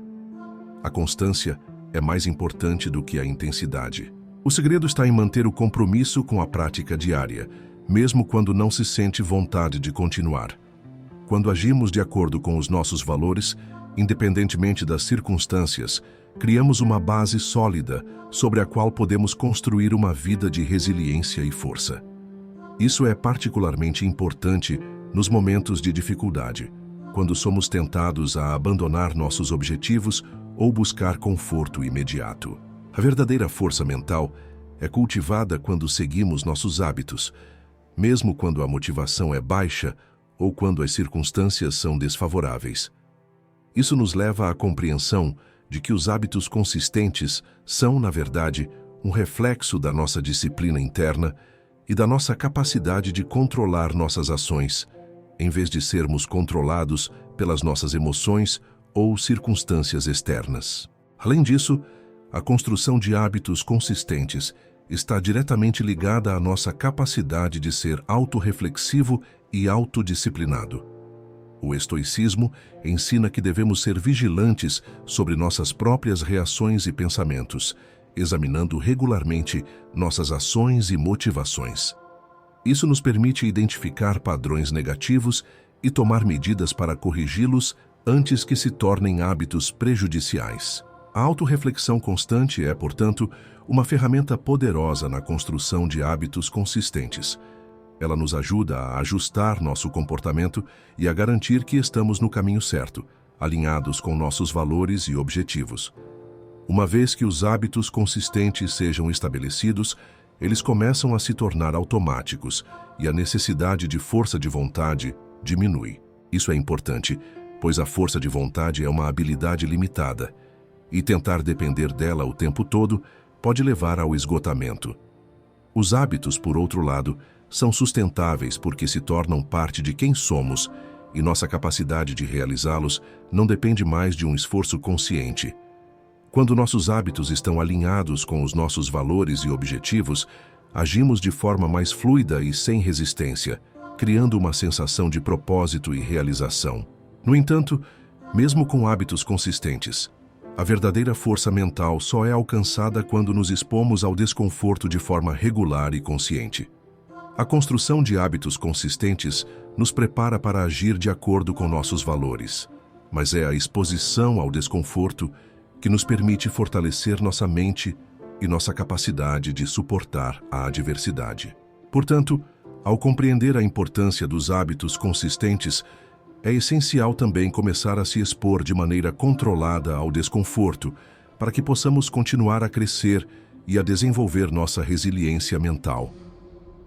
A constância é mais importante do que a intensidade. O segredo está em manter o compromisso com a prática diária, mesmo quando não se sente vontade de continuar. Quando agimos de acordo com os nossos valores, independentemente das circunstâncias, criamos uma base sólida sobre a qual podemos construir uma vida de resiliência e força. Isso é particularmente importante nos momentos de dificuldade, quando somos tentados a abandonar nossos objetivos ou buscar conforto imediato. A verdadeira força mental é cultivada quando seguimos nossos hábitos, mesmo quando a motivação é baixa ou quando as circunstâncias são desfavoráveis. Isso nos leva à compreensão de que os hábitos consistentes são, na verdade, um reflexo da nossa disciplina interna e da nossa capacidade de controlar nossas ações, em vez de sermos controlados pelas nossas emoções ou circunstâncias externas. Além disso, a construção de hábitos consistentes está diretamente ligada à nossa capacidade de ser autorreflexivo e autodisciplinado. O estoicismo ensina que devemos ser vigilantes sobre nossas próprias reações e pensamentos, examinando regularmente nossas ações e motivações. Isso nos permite identificar padrões negativos e tomar medidas para corrigi-los antes que se tornem hábitos prejudiciais. A autorreflexão constante é, portanto, uma ferramenta poderosa na construção de hábitos consistentes. Ela nos ajuda a ajustar nosso comportamento e a garantir que estamos no caminho certo, alinhados com nossos valores e objetivos. Uma vez que os hábitos consistentes sejam estabelecidos, eles começam a se tornar automáticos e a necessidade de força de vontade diminui. Isso é importante, pois a força de vontade é uma habilidade limitada, e tentar depender dela o tempo todo pode levar ao esgotamento. Os hábitos, por outro lado, são sustentáveis porque se tornam parte de quem somos e nossa capacidade de realizá-los não depende mais de um esforço consciente. Quando nossos hábitos estão alinhados com os nossos valores e objetivos, agimos de forma mais fluida e sem resistência, criando uma sensação de propósito e realização. No entanto, mesmo com hábitos consistentes, a verdadeira força mental só é alcançada quando nos expomos ao desconforto de forma regular e consciente. A construção de hábitos consistentes nos prepara para agir de acordo com nossos valores, mas é a exposição ao desconforto que nos permite fortalecer nossa mente e nossa capacidade de suportar a adversidade. Portanto, ao compreender a importância dos hábitos consistentes, é essencial também começar a se expor de maneira controlada ao desconforto, para que possamos continuar a crescer e a desenvolver nossa resiliência mental.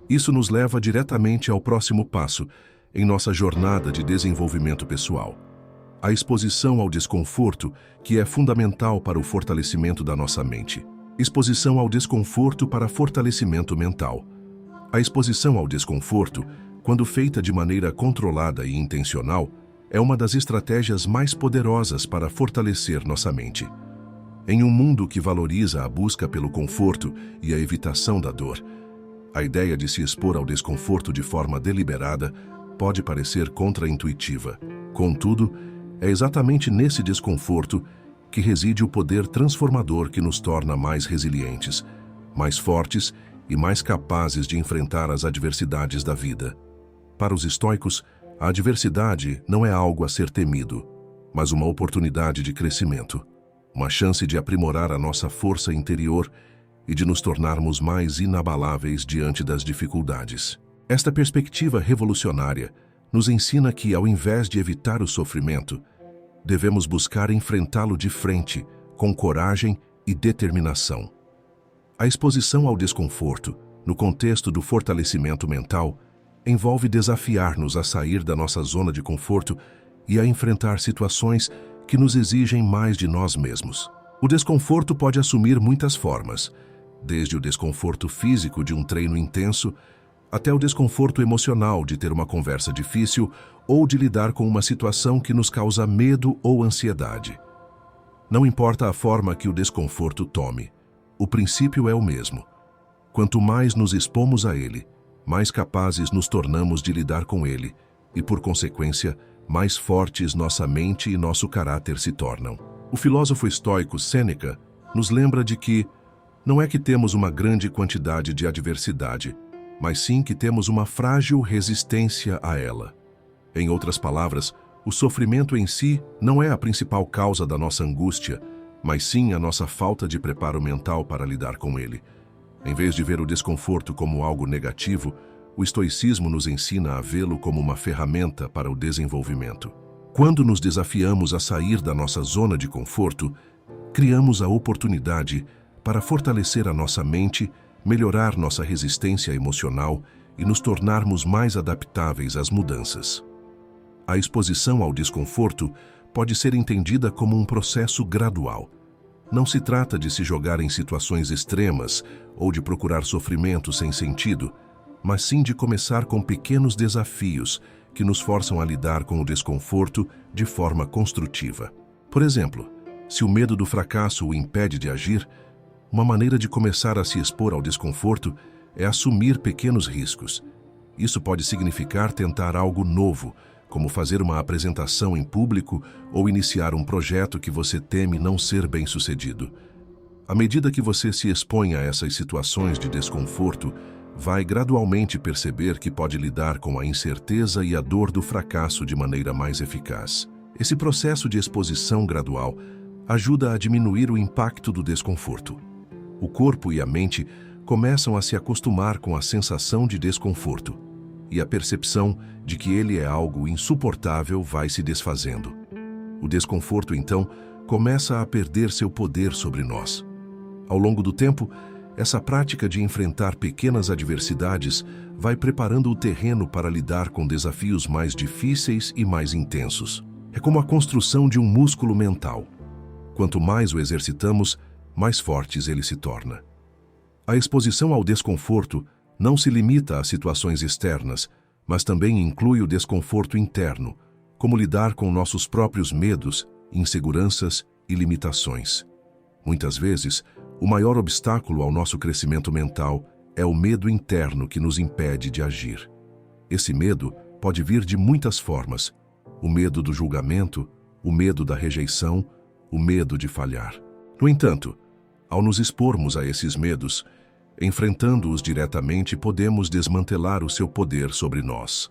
Isso nos leva diretamente ao próximo passo em nossa jornada de desenvolvimento pessoal. A exposição ao desconforto, que é fundamental para o fortalecimento da nossa mente. Exposição ao desconforto para fortalecimento mental. A exposição ao desconforto, quando feita de maneira controlada e intencional, é uma das estratégias mais poderosas para fortalecer nossa mente. Em um mundo que valoriza a busca pelo conforto e a evitação da dor, a ideia de se expor ao desconforto de forma deliberada pode parecer contraintuitiva. Contudo, é exatamente nesse desconforto que reside o poder transformador que nos torna mais resilientes, mais fortes e mais capazes de enfrentar as adversidades da vida. Para os estoicos, a adversidade não é algo a ser temido, mas uma oportunidade de crescimento, uma chance de aprimorar a nossa força interior e de nos tornarmos mais inabaláveis diante das dificuldades. Esta perspectiva revolucionária nos ensina que, ao invés de evitar o sofrimento, devemos buscar enfrentá-lo de frente, com coragem e determinação. A exposição ao desconforto, no contexto do fortalecimento mental, envolve desafiar-nos a sair da nossa zona de conforto e a enfrentar situações que nos exigem mais de nós mesmos. O desconforto pode assumir muitas formas, desde o desconforto físico de um treino intenso, até o desconforto emocional de ter uma conversa difícil ou de lidar com uma situação que nos causa medo ou ansiedade. Não importa a forma que o desconforto tome, o princípio é o mesmo. Quanto mais nos expomos a ele, mais capazes nos tornamos de lidar com ele e, por consequência, mais fortes nossa mente e nosso caráter se tornam. O filósofo estoico Sêneca nos lembra de que não é que temos uma grande quantidade de adversidade, mas sim que temos uma frágil resistência a ela. Em outras palavras, o sofrimento em si não é a principal causa da nossa angústia, mas sim a nossa falta de preparo mental para lidar com ele. Em vez de ver o desconforto como algo negativo, o estoicismo nos ensina a vê-lo como uma ferramenta para o desenvolvimento. Quando nos desafiamos a sair da nossa zona de conforto, criamos a oportunidade para fortalecer a nossa mente, melhorar nossa resistência emocional e nos tornarmos mais adaptáveis às mudanças. A exposição ao desconforto pode ser entendida como um processo gradual. Não se trata de se jogar em situações extremas ou de procurar sofrimento sem sentido, mas sim de começar com pequenos desafios que nos forçam a lidar com o desconforto de forma construtiva. Por exemplo, se o medo do fracasso o impede de agir, uma maneira de começar a se expor ao desconforto é assumir pequenos riscos. Isso pode significar tentar algo novo, como fazer uma apresentação em público ou iniciar um projeto que você teme não ser bem-sucedido. À medida que você se expõe a essas situações de desconforto, vai gradualmente perceber que pode lidar com a incerteza e a dor do fracasso de maneira mais eficaz. Esse processo de exposição gradual ajuda a diminuir o impacto do desconforto. O corpo e a mente começam a se acostumar com a sensação de desconforto, e a percepção de que ele é algo insuportável vai se desfazendo. O desconforto, então, começa a perder seu poder sobre nós. Ao longo do tempo, Essa prática de enfrentar pequenas adversidades vai preparando o terreno para lidar com desafios mais difíceis e mais intensos. É como a construção de um músculo mental. Quanto mais o exercitamos, mais fortes ele se torna. A exposição ao desconforto não se limita a situações externas, mas também inclui o desconforto interno, como lidar com nossos próprios medos, inseguranças e limitações. Muitas vezes, o maior obstáculo ao nosso crescimento mental é o medo interno que nos impede de agir. Esse medo pode vir de muitas formas: o medo do julgamento, o medo da rejeição, o medo de falhar. No entanto, ao nos expormos a esses medos, enfrentando-os diretamente, podemos desmantelar o seu poder sobre nós.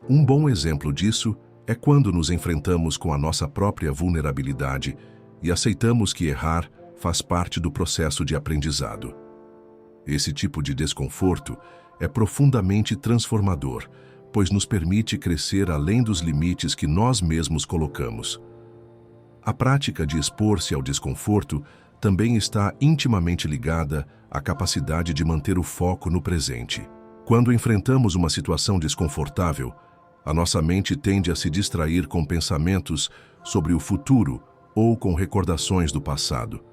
Um bom exemplo disso é quando nos enfrentamos com a nossa própria vulnerabilidade e aceitamos que errar faz parte do processo de aprendizado. Esse tipo de desconforto é profundamente transformador, pois nos permite crescer além dos limites que nós mesmos colocamos. A prática de expor-se ao desconforto também está intimamente ligada à capacidade de manter o foco no presente. Quando enfrentamos uma situação desconfortável, a nossa mente tende a se distrair com pensamentos sobre o futuro ou com recordações do passado.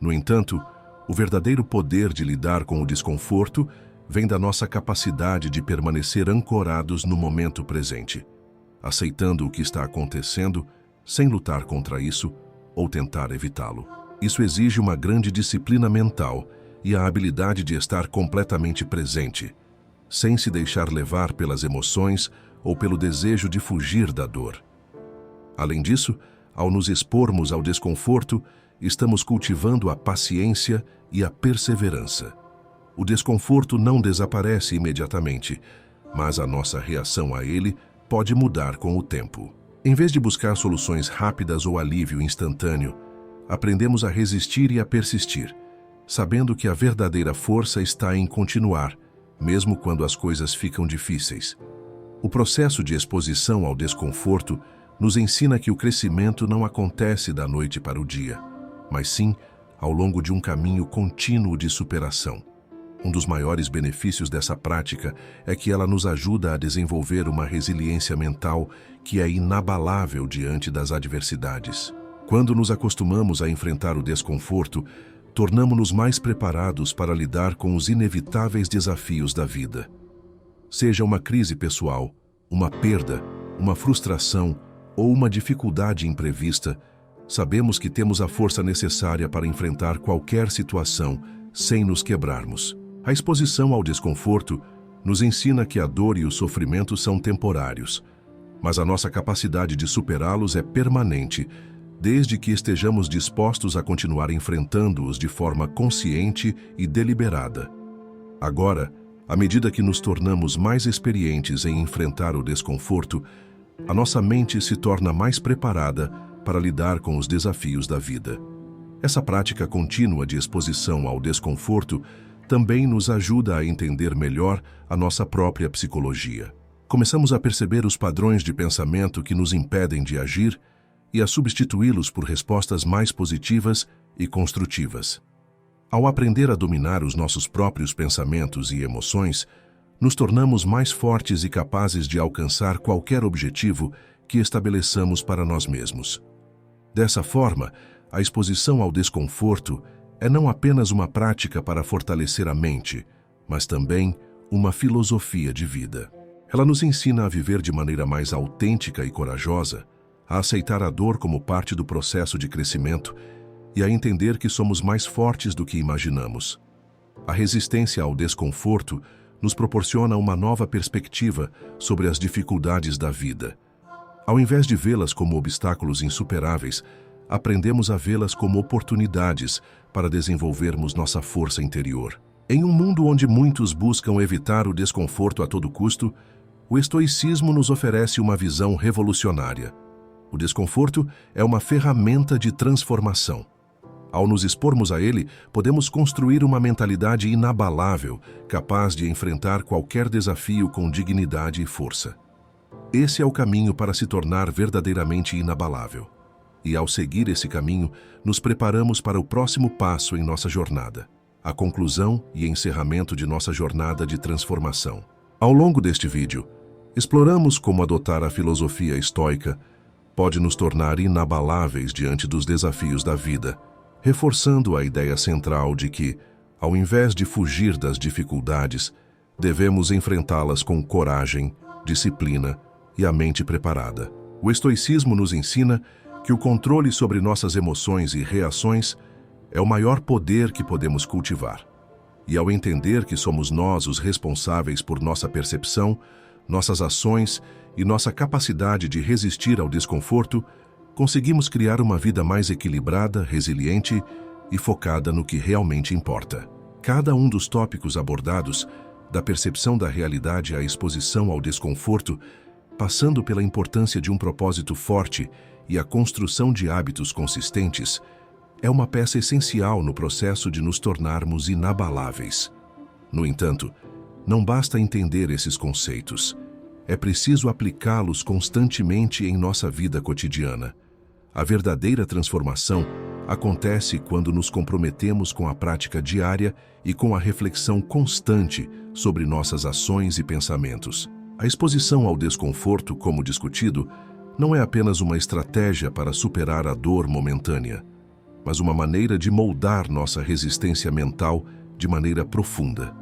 No entanto, o verdadeiro poder de lidar com o desconforto vem da nossa capacidade de permanecer ancorados no momento presente, aceitando o que está acontecendo sem lutar contra isso ou tentar evitá-lo. Isso exige uma grande disciplina mental e a habilidade de estar completamente presente, sem se deixar levar pelas emoções ou pelo desejo de fugir da dor. Além disso, ao nos expormos ao desconforto, estamos cultivando a paciência e a perseverança. O desconforto não desaparece imediatamente, mas a nossa reação a ele pode mudar com o tempo. Em vez de buscar soluções rápidas ou alívio instantâneo, aprendemos a resistir e a persistir, sabendo que a verdadeira força está em continuar, mesmo quando as coisas ficam difíceis. O processo de exposição ao desconforto nos ensina que o crescimento não acontece da noite para o dia, mas sim ao longo de um caminho contínuo de superação. Um dos maiores benefícios dessa prática é que ela nos ajuda a desenvolver uma resiliência mental que é inabalável diante das adversidades. Quando nos acostumamos a enfrentar o desconforto, tornamo-nos mais preparados para lidar com os inevitáveis desafios da vida. Seja uma crise pessoal, uma perda, uma frustração ou uma dificuldade imprevista, sabemos que temos a força necessária para enfrentar qualquer situação sem nos quebrarmos. A exposição ao desconforto nos ensina que a dor e o sofrimento são temporários, mas a nossa capacidade de superá-los é permanente, desde que estejamos dispostos a continuar enfrentando-os de forma consciente e deliberada. Agora, à medida que nos tornamos mais experientes em enfrentar o desconforto, a nossa mente se torna mais preparada para lidar com os desafios da vida. Essa prática contínua de exposição ao desconforto também nos ajuda a entender melhor a nossa própria psicologia. Começamos a perceber os padrões de pensamento que nos impedem de agir e a substituí-los por respostas mais positivas e construtivas. Ao aprender a dominar os nossos próprios pensamentos e emoções, nos tornamos mais fortes e capazes de alcançar qualquer objetivo que estabeleçamos para nós mesmos. Dessa forma, a exposição ao desconforto é não apenas uma prática para fortalecer a mente, mas também uma filosofia de vida. Ela nos ensina a viver de maneira mais autêntica e corajosa, a aceitar a dor como parte do processo de crescimento e a entender que somos mais fortes do que imaginamos. A resistência ao desconforto nos proporciona uma nova perspectiva sobre as dificuldades da vida. Ao invés de vê-las como obstáculos insuperáveis, aprendemos a vê-las como oportunidades para desenvolvermos nossa força interior. Em um mundo onde muitos buscam evitar o desconforto a todo custo, o estoicismo nos oferece uma visão revolucionária. O desconforto é uma ferramenta de transformação. Ao nos expormos a ele, podemos construir uma mentalidade inabalável, capaz de enfrentar qualquer desafio com dignidade e força. Esse é o caminho para se tornar verdadeiramente inabalável. E ao seguir esse caminho, nos preparamos para o próximo passo em nossa jornada. a conclusão e encerramento de nossa jornada de transformação. Ao longo deste vídeo, exploramos como adotar a filosofia estoica pode nos tornar inabaláveis diante dos desafios da vida, reforçando a ideia central de que, ao invés de fugir das dificuldades, devemos enfrentá-las com coragem, disciplina e a mente preparada. O estoicismo nos ensina que o controle sobre nossas emoções e reações é o maior poder que podemos cultivar. E ao entender que somos nós os responsáveis por nossa percepção, nossas ações e nossa capacidade de resistir ao desconforto, conseguimos criar uma vida mais equilibrada, resiliente e focada no que realmente importa. Cada um dos tópicos abordados, da percepção da realidade à exposição ao desconforto, passando pela importância de um propósito forte e a construção de hábitos consistentes, é uma peça essencial no processo de nos tornarmos inabaláveis. No entanto, não basta entender esses conceitos. É preciso aplicá-los constantemente em nossa vida cotidiana. A verdadeira transformação acontece quando nos comprometemos com a prática diária e com a reflexão constante sobre nossas ações e pensamentos. A exposição ao desconforto, como discutido, não é apenas uma estratégia para superar a dor momentânea, mas uma maneira de moldar nossa resistência mental de maneira profunda.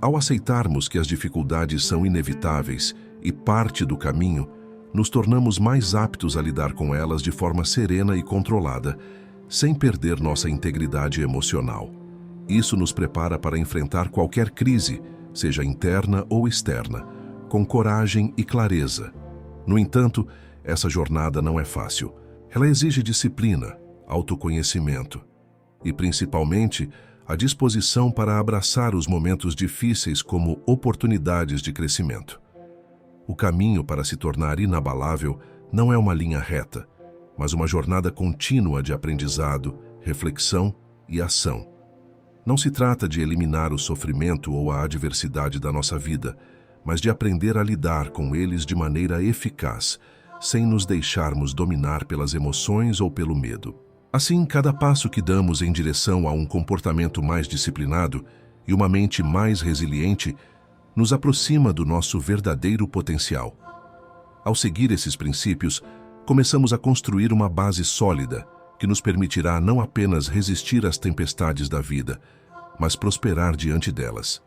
Ao aceitarmos que as dificuldades são inevitáveis e parte do caminho, nos tornamos mais aptos a lidar com elas de forma serena e controlada, sem perder nossa integridade emocional. Isso nos prepara para enfrentar qualquer crise, seja interna ou externa, com coragem e clareza. No entanto, essa jornada não é fácil. Ela exige disciplina, autoconhecimento e, principalmente, a disposição para abraçar os momentos difíceis como oportunidades de crescimento. O caminho para se tornar inabalável não é uma linha reta, mas uma jornada contínua de aprendizado, reflexão e ação. Não se trata de eliminar o sofrimento ou a adversidade da nossa vida, mas de aprender a lidar com eles de maneira eficaz, sem nos deixarmos dominar pelas emoções ou pelo medo. Assim, cada passo que damos em direção a um comportamento mais disciplinado e uma mente mais resiliente nos aproxima do nosso verdadeiro potencial. Ao seguir esses princípios, começamos a construir uma base sólida que nos permitirá não apenas resistir às tempestades da vida, mas prosperar diante delas.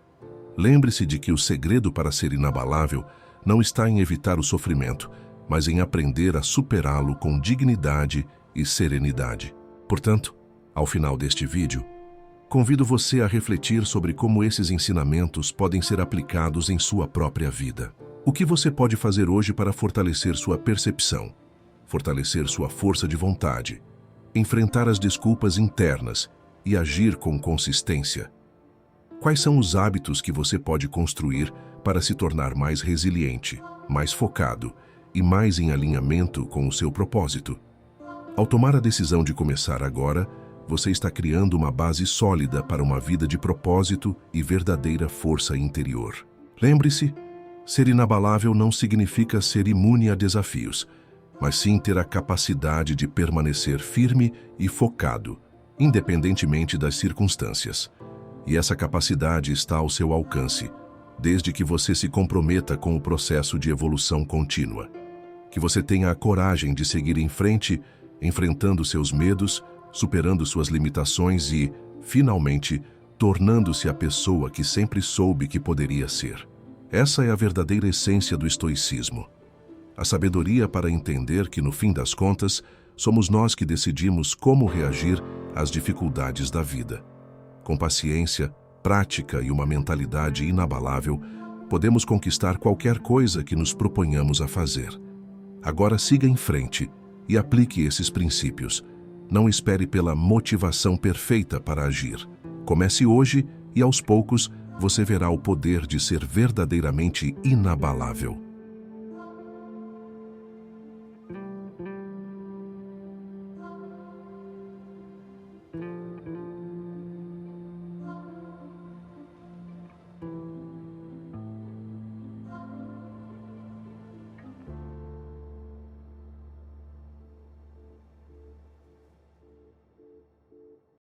Lembre-se de que o segredo para ser inabalável não está em evitar o sofrimento, mas em aprender a superá-lo com dignidade e serenidade. Portanto, ao final deste vídeo, convido você a refletir sobre como esses ensinamentos podem ser aplicados em sua própria vida. O que você pode fazer hoje para fortalecer sua percepção, fortalecer sua força de vontade, enfrentar as desculpas internas e agir com consistência? Quais são os hábitos que você pode construir para se tornar mais resiliente, mais focado e mais em alinhamento com o seu propósito? Ao tomar a decisão de começar agora, você está criando uma base sólida para uma vida de propósito e verdadeira força interior. Lembre-se, ser inabalável não significa ser imune a desafios, mas sim ter a capacidade de permanecer firme e focado, independentemente das circunstâncias. E essa capacidade está ao seu alcance, desde que você se comprometa com o processo de evolução contínua. Que você tenha a coragem de seguir em frente, enfrentando seus medos, superando suas limitações e, finalmente, tornando-se a pessoa que sempre soube que poderia ser. Essa é a verdadeira essência do estoicismo. A sabedoria para entender que, no fim das contas, somos nós que decidimos como reagir às dificuldades da vida. Com paciência, prática e uma mentalidade inabalável, podemos conquistar qualquer coisa que nos proponhamos a fazer. Agora siga em frente e aplique esses princípios. Não espere pela motivação perfeita para agir. Comece hoje e, aos poucos, você verá o poder de ser verdadeiramente inabalável.